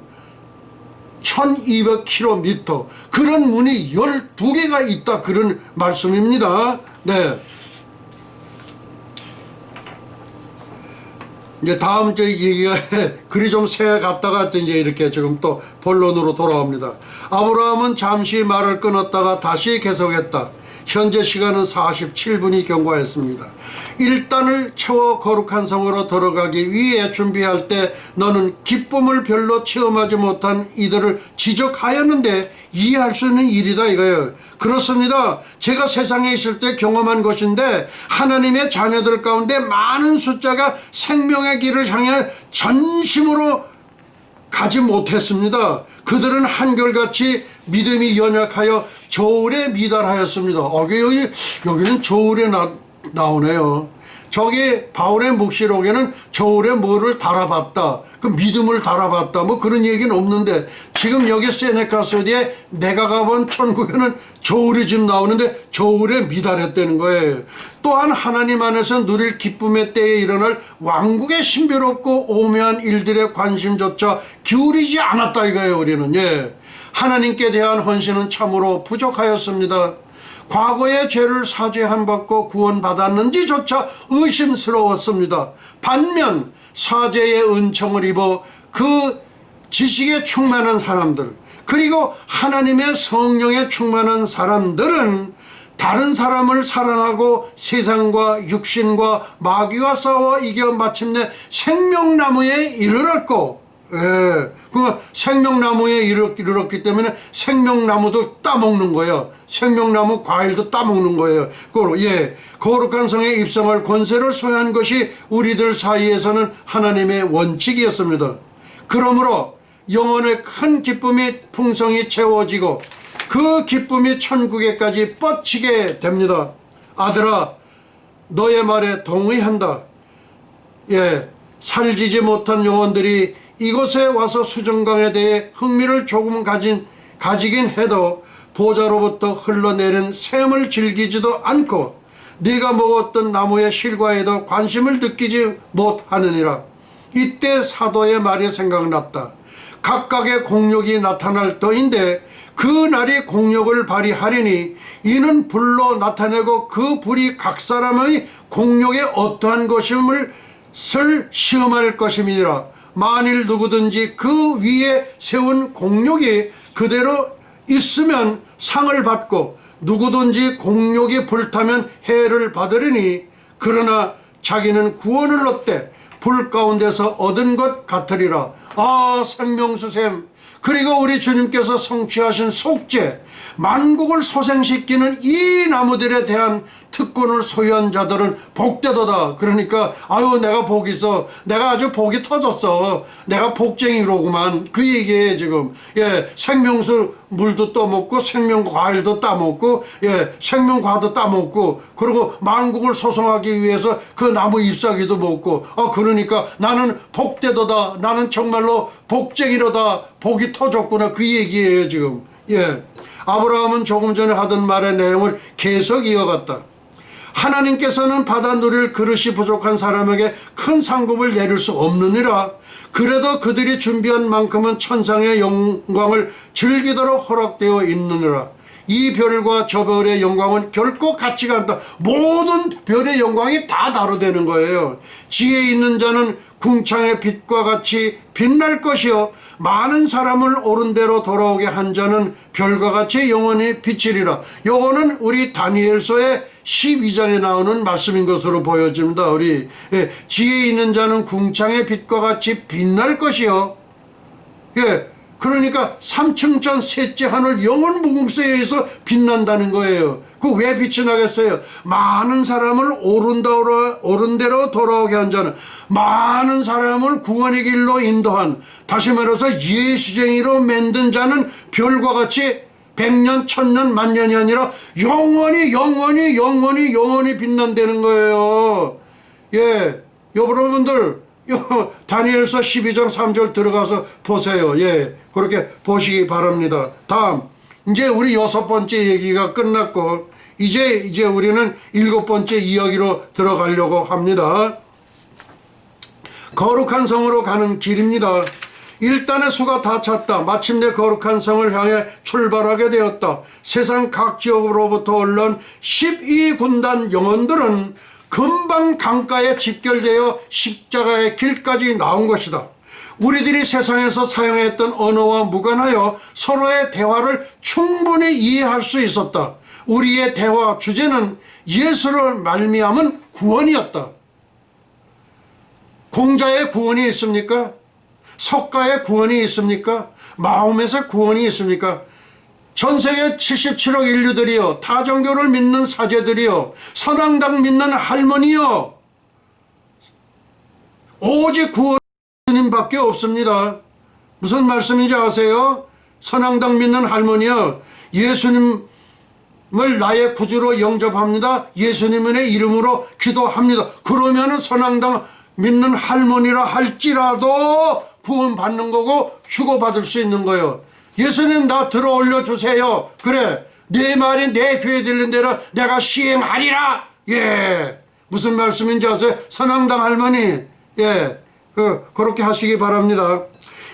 1200km 그런 문이 12개가 있다 그런 말씀입니다. 네. 이제 다음 저 얘기가 글이 좀 새 갔다가 이제 이렇게 지금 또 본론으로 돌아옵니다. 아브라함은 잠시 말을 끊었다가 다시 계속했다. 현재 시간은 47분이 경과했습니다. 일단을 채워 거룩한 성으로 들어가기 위해 준비할 때 너는 기쁨을 별로 체험하지 못한 이들을 지적하였는데 이해할 수 있는 일이다 이거예요. 그렇습니다. 제가 세상에 있을 때 경험한 것인데 하나님의 자녀들 가운데 많은 숫자가 생명의 길을 향해 전심으로 가지 못했습니다. 그들은 한결같이 믿음이 연약하여 저울에 미달하였습니다. 여기는 저울에 나오네요. 저기 바울의 묵시록에는 저울에 뭐를 달아봤다, 그 믿음을 달아봤다, 뭐 그런 얘기는 없는데 지금 여기 세네카서디에 내가 가본 천국에는 저울이 지금 나오는데 저울에 미달했다는 거예요. 또한 하나님 안에서 누릴 기쁨의 때에 일어날 왕국의 신비롭고 오묘한 일들의 관심조차 기울이지 않았다 이거예요. 우리는 하나님께 대한 헌신은 참으로 부족하였습니다. 과거의 죄를 사죄함 받고 구원받았는지조차 의심스러웠습니다. 반면 사죄의 은총을 입어 그 지식에 충만한 사람들 그리고 하나님의 성령에 충만한 사람들은 다른 사람을 사랑하고 세상과 육신과 마귀와 싸워 이겨 마침내 생명나무에 이르렀고 그러니까 생명나무에 이르렀기 때문에 생명나무도 따먹는 거예요. 생명나무 과일도 따먹는 거예요. 거룩한 성에 입성할 권세를 소유한 것이 우리들 사이에서는 하나님의 원칙이었습니다. 그러므로 영혼의 큰 기쁨이 풍성히 채워지고 그 기쁨이 천국에까지 뻗치게 됩니다. 아들아, 너의 말에 동의한다. 살지지 못한 영혼들이 이곳에 와서 수정강에 대해 흥미를 조금 가지긴 해도 보좌로부터 흘러내린 샘을 즐기지도 않고 네가 먹었던 나무의 실과에도 관심을 느끼지 못하느니라. 이때 사도의 말이 생각났다. 각각의 공력이 나타날 터인데 그 날이 공력을 발휘하리니 이는 불로 나타내고 그 불이 각 사람의 공력에 어떠한 것임을 시험할 것임이니라. 만일 누구든지 그 위에 세운 공력이 그대로 있으면 상을 받고 누구든지 공력이 불타면 해를 받으리니 그러나 자기는 구원을 얻되 불 가운데서 얻은 것 같으리라. 생명수샘 그리고 우리 주님께서 성취하신 속죄 만국을 소생시키는 이 나무들에 대한 특권을 소유한 자들은 복되도다. 그러니까 아유 내가 복이 있어, 내가 아주 복이 터졌어, 내가 복쟁이로구만, 그 얘기예요 지금. 예, 생명수 물도 떠먹고 생명과일도 따먹고, 예, 생명과도 따먹고, 그리고 만국을 소송하기 위해서 그 나무 잎사귀도 먹고, 그러니까 나는 복되도다, 나는 정말로 복쟁이로다, 복이 터졌구나, 그 얘기예요 지금. 예, 아브라함은 조금 전에 하던 말의 내용을 계속 이어갔다. 하나님께서는 받아 누릴 그릇이 부족한 사람에게 큰 상급을 내릴 수 없느니라. 그래도 그들이 준비한 만큼은 천상의 영광을 즐기도록 허락되어 있느니라. 이 별과 저 별의 영광은 결코 같지가 않다. 모든 별의 영광이 다 다르다는 거예요. 지혜 있는 자는 궁창의 빛과 같이 빛날 것이요, 많은 사람을 옳은 대로 돌아오게 한 자는 별과 같이 영원히 비치리라. 요거는 우리 다니엘서의 12장에 나오는 말씀인 것으로 보여집니다. 우리 지혜 있는 자는 궁창의 빛과 같이 빛날 것이요. 예, 그러니까 3층전 셋째 하늘 영원 무궁서에 의해서 빛난다는 거예요. 그 왜 빛이 나겠어요? 많은 사람을 옳은 대로 돌아오게 한 자는, 많은 사람을 구원의 길로 인도한, 다시 말해서 예수쟁이로 만든 자는 별과 같이 100년, 1000년, 만년이 아니라 영원히 빛난다는 거예요. 예, 여러분들 다니엘서 12장 3절 들어가서 보세요. 예, 그렇게 보시기 바랍니다. 다음, 이제 우리 6번째 얘기가 끝났고 이제 우리는 7번째 이야기로 들어가려고 합니다. 거룩한 성으로 가는 길입니다. 일단의 수가 다 찼다. 마침내 거룩한 성을 향해 출발하게 되었다. 세상 각 지역으로부터 올라온 12군단 영혼들은 금방 강가에 집결되어 십자가의 길까지 나온 것이다. 우리들이 세상에서 사용했던 언어와 무관하여 서로의 대화를 충분히 이해할 수 있었다. 우리의 대화 주제는 예수를 말미암은 구원이었다. 공자의 구원이 있습니까? 석가의 구원이 있습니까? 마음에서 구원이 있습니까? 전세계 77억 인류들이요, 타종교를 믿는 사제들이요, 선앙당 믿는 할머니요, 오직 구원 주님밖에 없습니다. 무슨 말씀인지 아세요? 선앙당 믿는 할머니요, 예수님을 나의 구주로 영접합니다, 예수님의 이름으로 기도합니다. 그러면은 선앙당 믿는 할머니라 할지라도 구원받는 거고 휴거받을 수 있는 거예요. 예수님 나 들어 올려주세요. 그래, 내 말이 내 귀에 들린 대로 내가 시행하리라. 예, 무슨 말씀인지 아세요? 선앙당 할머니, 예, 그렇게 하시기 바랍니다.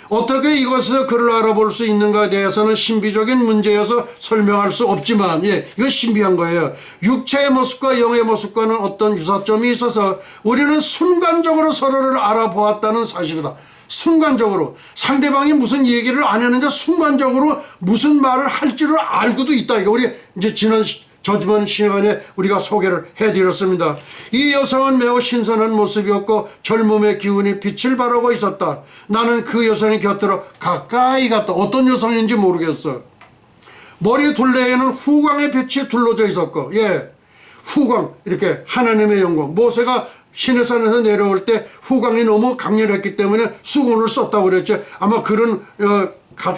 어떻게 이것에서 그를 알아볼 수 있는가에 대해서는 신비적인 문제여서 설명할 수 없지만, 예, 이거 신비한 거예요. 육체의 모습과 영의 모습과는 어떤 유사점이 있어서 우리는 순간적으로 서로를 알아보았다는 사실이다. 순간적으로 상대방이 무슨 얘기를 안 했는데 순간적으로 무슨 말을 할지를 알고도 있다. 이거 우리 이제 지난 저번 시간에 우리가 소개를 해드렸습니다. 이 여성은 매우 신선한 모습이었고 젊음의 기운이 빛을 발하고 있었다. 나는 그 여성의 곁으로 가까이 갔다. 어떤 여성인지 모르겠어. 머리 둘레에는 후광의 빛이 둘러져 있었고, 예, 후광, 이렇게 하나님의 영광. 모세가 시내산에서 내려올 때 후광이 너무 강렬했기 때문에 수건을 썼다고 그랬죠. 아마 그런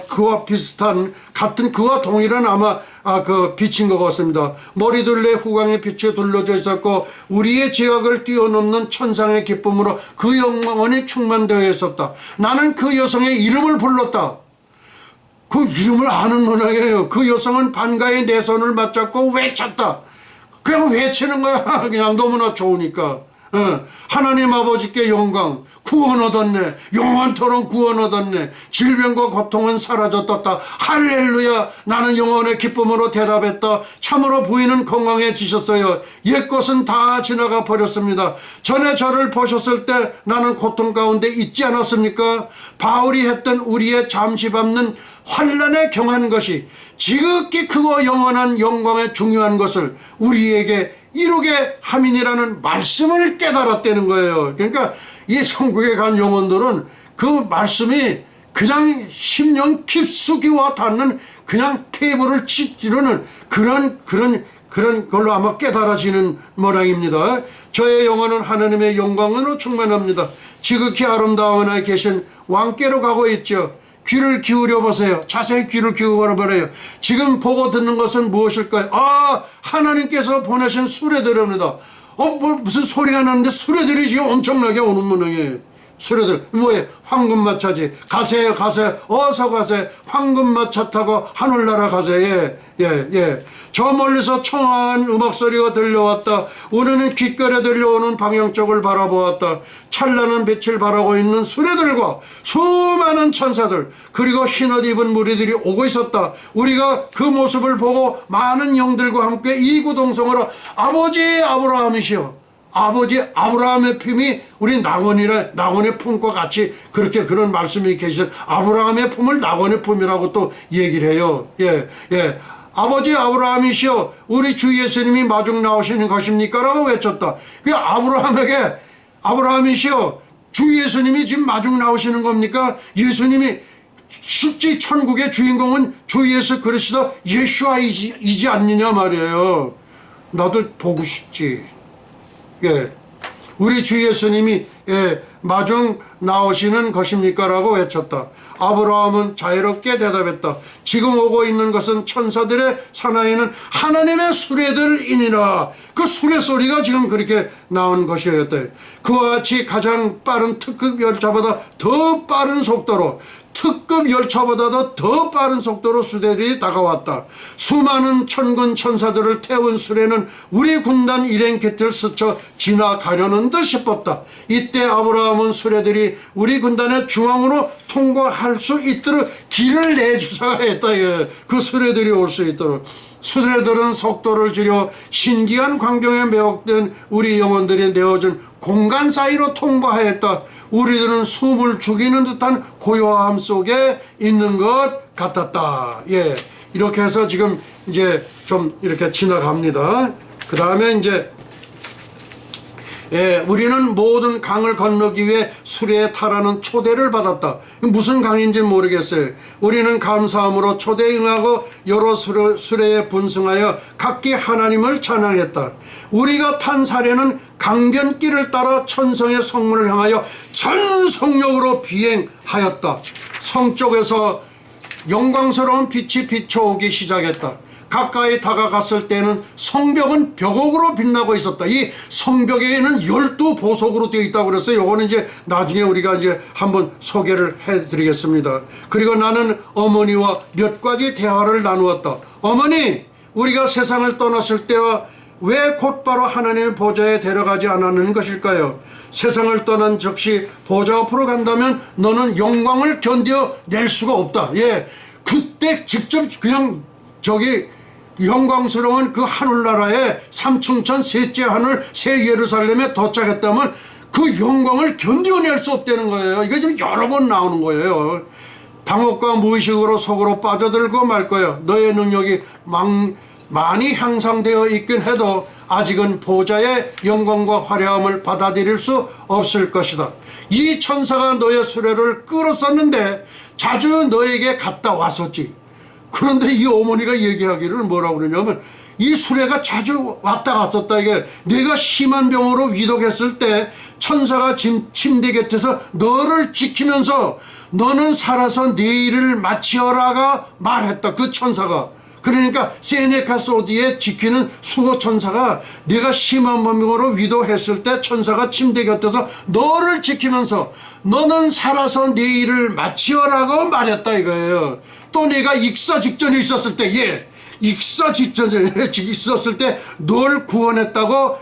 그와 비슷한, 같은 그와 동일한 아마 그 빛인 것 같습니다. 머리둘레 후광의 빛이 둘러져 있었고 우리의 지각을 뛰어넘는 천상의 기쁨으로 그 영광이 충만되어 있었다. 나는 그 여성의 이름을 불렀다. 그 이름을 아는 모양이에요. 그 여성은 반가에 내 손을 맞잡고 외쳤다. 그냥 외치는 거야. 그냥 너무나 좋으니까. 하나님 아버지께 영광, 구원 얻었네, 영원토록 구원 얻었네, 질병과 고통은 사라졌다. 할렐루야, 나는 영원의 기쁨으로 대답했다. 참으로 부인은 건강해지셨어요. 옛것은 다 지나가 버렸습니다. 전에 저를 보셨을 때 나는 고통 가운데 있지 않았습니까? 바울이 했던 우리의 잠시 밟는 환난에 경한 것이 지극히 크고 영원한 영광에 중요한 것을 우리에게 이루게 함이니라는 말씀을 깨달았다는 거예요. 그러니까 이 천국에 간 영혼들은 그 말씀이 그냥 심령 깊숙이 와 닿는, 그냥 테이블을 찌르는 그런 그런 걸로 아마 깨달아지는 모양입니다. 저의 영혼은 하나님의 영광으로 충만합니다. 지극히 아름다운 하에 계신 왕께로 가고 있죠. 귀를 기울여 보세요. 자세히 귀를 기울여 보세요. 지금 보고 듣는 것은 무엇일까요? 아, 하나님께서 보내신 수레들입니다. 무슨 소리가 나는데 수레들이 지금 엄청나게 오는 모양이에요. 수레들 뭐예요? 황금마차지. 가세요, 가세요. 어서 가세요. 황금마차 타고 하늘나라 가세요. 예. 저 멀리서 청아한 음악소리가 들려왔다. 우리는 귓결에 들려오는 방향 쪽을 바라보았다. 찬란한 빛을 바라고 있는 수레들과 수많은 천사들, 그리고 흰옷 입은 무리들이 오고 있었다. 우리가 그 모습을 보고 많은 영들과 함께 이구동성으로 아버지 아브라함이시여, 아버지 아브라함의 품이 우리 낙원의 품과 같이 그렇게 그런 말씀이 계시죠. 아브라함의 품을 낙원의 품이라고 또 얘기를 해요. 예. 아버지 아브라함이시여, 우리 주 예수님이 마중 나오시는 것입니까? 라고 외쳤다. 그 아브라함이시여, 주 예수님이 지금 마중 나오시는 겁니까? 예수님이 실제 천국의 주인공은 주 예수 그리스도 예수아이지 않느냐 말이에요. 나도 보고 싶지. 예, 우리 주 예수님이 마중 나오시는 것입니까? 라고 외쳤다. 아브라함은 자유롭게 대답했다. 지금 오고 있는 것은 천사들의 사나이는 하나님의 수레들이니라. 그 수레 소리가 지금 그렇게 나온 것이었다. 그와 같이 가장 빠른 특급 열차보다 더 빠른 속도로, 특급 열차보다도 더 빠른 속도로 수레들이 다가왔다. 수많은 천군 천사들을 태운 수레는 우리 군단 일행 곁을 스쳐 지나가려는 듯 싶었다. 이때 아브라함은 수레들이 우리 군단의 중앙으로 통과할 수 있도록 길을 내주자가 했다. 그 수레들이 올 수 있도록. 수레들은 속도를 줄여 신기한 광경에 매혹된 우리 영혼들이 내어준 공간 사이로 통과하였다. 우리들은 숨을 죽이는 듯한 고요함 속에 있는 것 같았다. 예, 이렇게 해서 지금 이제 좀 이렇게 지나갑니다. 그 다음에 이제 우리는 모든 강을 건너기 위해 수레에 타라는 초대를 받았다. 무슨 강인지 모르겠어요. 우리는 감사함으로 초대에 응하고 여러 수레에 분승하여 각기 하나님을 찬양했다. 우리가 탄 사례는 강변길을 따라 천성의 성문을 향하여 전속력으로 비행하였다. 성 쪽에서 영광스러운 빛이 비춰오기 시작했다. 가까이 다가갔을 때는 성벽은 벽옥으로 빛나고 있었다. 이 성벽에는 12보석으로 되어 있다고 그랬어요. 요거는 이제 나중에 우리가 이제 한번 소개를 해 드리겠습니다. 그리고 나는 어머니와 몇 가지 대화를 나누었다. 어머니, 우리가 세상을 떠났을 때와 왜 곧바로 하나님의 보좌에 데려가지 않았는 것일까요? 세상을 떠난 즉시 보좌 앞으로 간다면 너는 영광을 견뎌낼 수가 없다. 예, 그때 직접 그냥 영광스러운 그 하늘나라에 삼층천 셋째 하늘 새 예루살렘에 도착했다면 그 영광을 견뎌낼 수 없다는 거예요. 이게 지금 여러 번 나오는 거예요. 당혹과 무의식으로 속으로 빠져들고 말 거야. 너의 능력이 많이 향상되어 있긴 해도 아직은 보좌의 영광과 화려함을 받아들일 수 없을 것이다. 이 천사가 너의 수레를 끌었었는데 자주 너에게 갔다 왔었지. 그런데 이 어머니가 얘기하기를 뭐라고 그러냐면, 이 수레가 자주 왔다 갔었다. 이게 내가 심한 병으로 위독했을 때 천사가 침대 곁에서 너를 지키면서 너는 살아서 내 일을 마치어라가 말했다. 그 천사가. 그러니까 세네카 소디에 지키는 수호 천사가 내가 심한 병으로 위독했을 때 천사가 침대 곁에서 너를 지키면서 너는 살아서 내 일을 마치어라고 말했다 이거예요. 또 내가 익사 직전에 있었을 때, 익사 직전에 있었을 때 널 구원했다고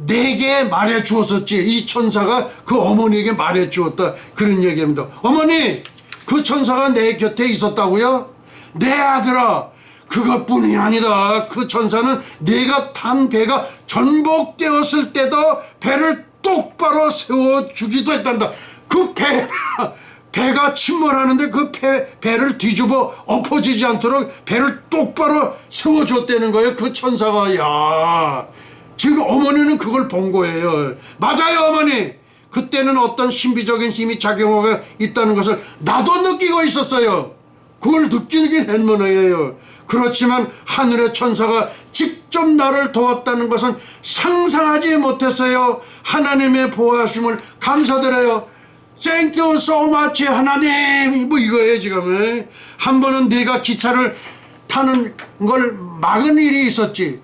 내게 말해 주었었지. 이 천사가 그 어머니에게 말해 주었다. 그런 얘기입니다. 어머니, 그 천사가 내 곁에 있었다고요? 내 아들아, 그것뿐이 아니다. 그 천사는 내가 탄 배가 전복되었을 때도 배를 똑바로 세워주기도 했단다. 그 배가 침몰하는데 그 배를 뒤집어 엎어지지 않도록 배를 똑바로 세워줬다는 거예요. 그 천사가. 야, 지금 어머니는 그걸 본 거예요. 맞아요, 어머니. 그때는 어떤 신비적인 힘이 작용하고 있다는 것을 나도 느끼고 있었어요. 그걸 느끼긴 했는 거예요. 그렇지만 하늘의 천사가 직접 좀 나를 도왔다는 것은 상상하지 못했어요. 하나님의 보호하심을 감사드려요. Thank you so much 하나님. 뭐 이거예요 지금. 한 번은 네가 기차를 타는 걸 막은 일이 있었지.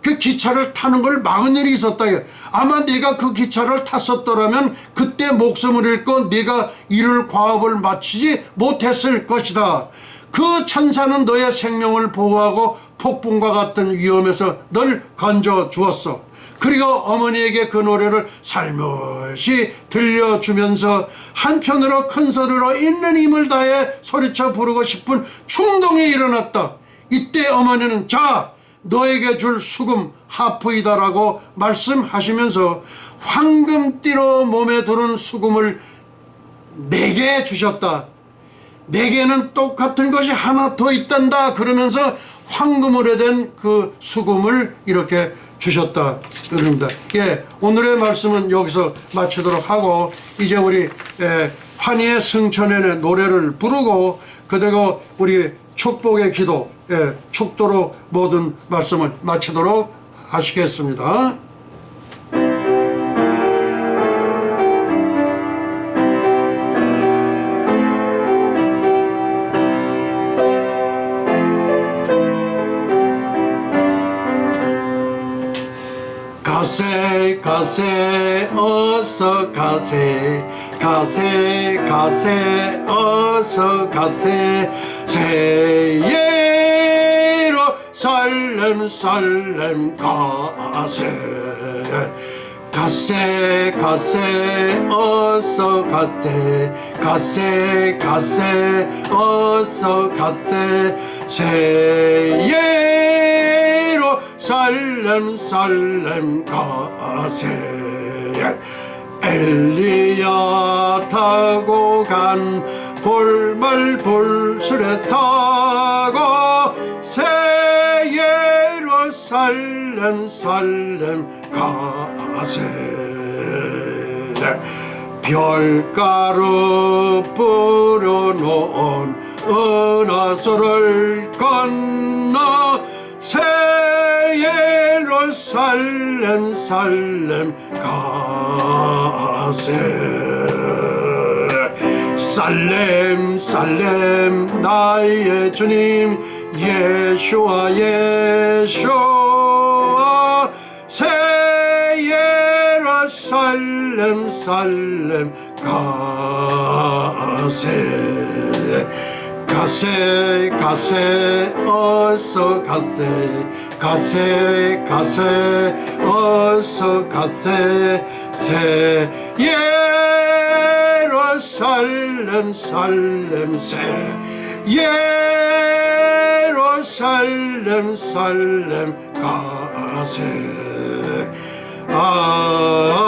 그 기차를 타는 걸 막은 일이 있었다. 아마 네가 그 기차를 탔었더라면 그때 목숨을 잃고 네가 이를 과업을 마치지 못했을 것이다. 그 천사는 너의 생명을 보호하고 폭풍과 같은 위험에서 널 건져 주었어. 그리고 어머니에게 그 노래를 살며시 들려주면서 한편으로 큰 소리로 있는 힘을 다해 소리쳐 부르고 싶은 충동이 일어났다. 이때 어머니는 자, 너에게 줄 수금 하프이다라고 말씀하시면서 황금띠로 몸에 두른 수금을 4개 주셨다. 4개는 똑같은 것이 하나 더 있단다 그러면서 황금으로 된 그 수금을 이렇게 주셨다 그럽니다. 예, 오늘의 말씀은 여기서 마치도록 하고 이제 우리 환희의 승천의 노래를 부르고 그리고 우리 축복의 기도, 축도로 모든 말씀을 마치도록 하시겠습니다. 가세 가세 어서 가세 가세 가세 어서 가세 새 예루살렘 살렘 가세 가세 가세 어서 가세 가세 가세 어서 가세 새 예루살렘 살렘 가세 엘리야 타고 간 볼말 볼술에 타고 새 예루살렘 살렘 가세 별가루 뿌려놓은 은하수를 건너 새 예루살렘 살렘 가세 살렘 살렘 나의 주님 예수와 예수와 새 예루살렘 살렘 가세 가세 가세 어서 가세 가세 가세 어서 가세 새 예루살렘 살렘 새 예루살렘 살렘 가세 아멘.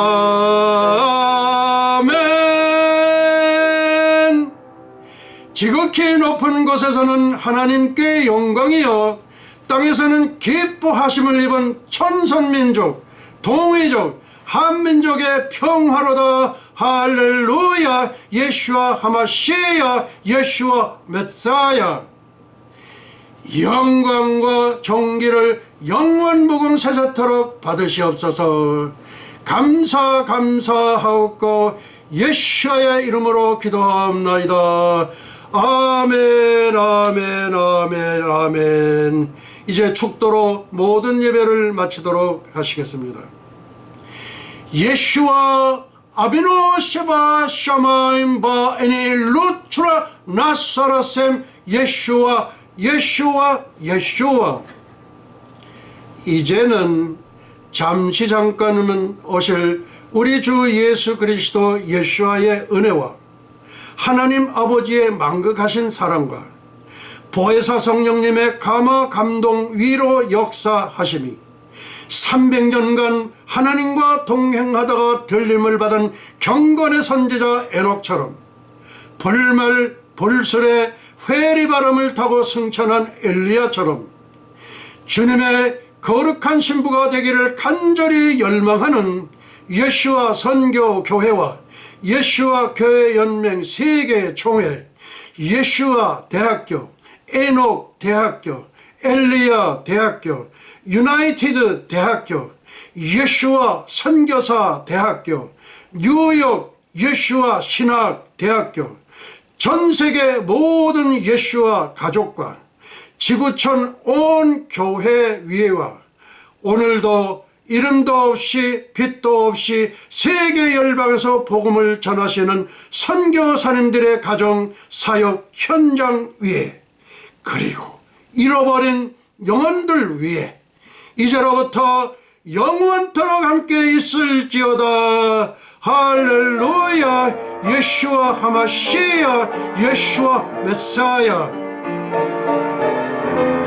지극히 높은 곳에서는 하나님께 영광이요 땅에서는 기뻐하심을 입은 천선민족 동이족 한민족의 평화로다. 할렐루야. 예수와 하마시야 예수와 메사야. 영광과 존귀를 영원무궁 세세토록 받으시옵소서. 감사하옵고 예수의 이름으로 기도하옵나이다. 아멘 아멘 아멘 아멘. 이제 축도로 모든 예배를 마치도록 하시겠습니다. 예수와 아비노 셰바 샤마임 바 에니 루트라 나사라셈 예수와 예수와 예수와. 이제는 잠시 잠깐은 오실 우리 주 예수 그리스도 예수와의 은혜와 하나님 아버지의 만극하신 사랑과 보혜사 성령님의 감화 감동 위로 역사하심이 300년간 하나님과 동행하다가 들림을 받은 경건의 선지자 에녹처럼 불말 불술에 회리바람을 타고 승천한 엘리야처럼 주님의 거룩한 신부가 되기를 간절히 열망하는 예수와 선교 교회와 예수와 교회 연맹 세계 총회, 예수와 대학교, 에녹 대학교, 엘리야 대학교, 유나이티드 대학교, 예수와 선교사 대학교, 뉴욕 예수와 신학 대학교, 전 세계 모든 예수와 가족과 지구촌 온 교회 위에와 오늘도 이름도 없이 빛도 없이 세계 열방에서 복음을 전하시는 선교사님들의 가정 사역 현장 위에, 그리고 잃어버린 영혼들 위에 이제로부터 영원토록 함께 있을지어다. 할렐루야. 예수와 하마시야, 예수와 메사야.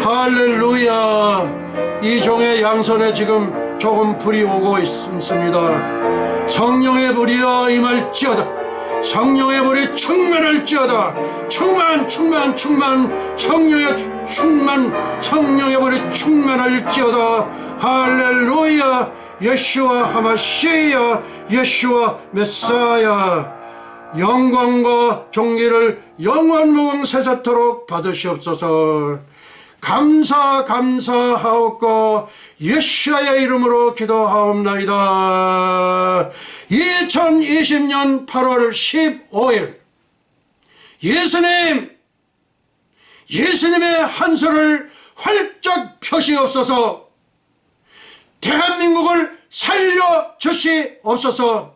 할렐루야. 이 종의 양손에 지금 조금 불이 오고 있습니다. 성령의 불이여 임할지어다. 성령의 불이 충만할지어다. 충만 성령의 충만, 성령의 불이 충만할지어다. 할렐루야. 예수와 하마시야, 예수와 메사야. 영광과 존귀를 영원무궁 세세토록 받으시옵소서. 감사하옵고 예수의 이름으로 기도하옵나이다. 2020년 8월 15일 예수님의 한소를 활짝 펴시옵소서. 대한민국을 살려주시옵소서.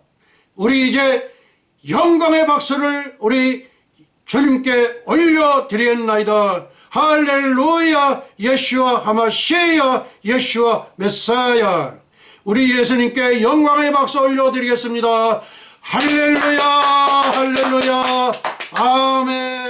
우리 이제 영광의 박수를 우리 주님께 올려드리겠나이다. 할렐루야. 예수와 하마시야, 예수와 메사야. 우리 예수님께 영광의 박수 올려드리겠습니다. 할렐루야, 할렐루야, 아멘.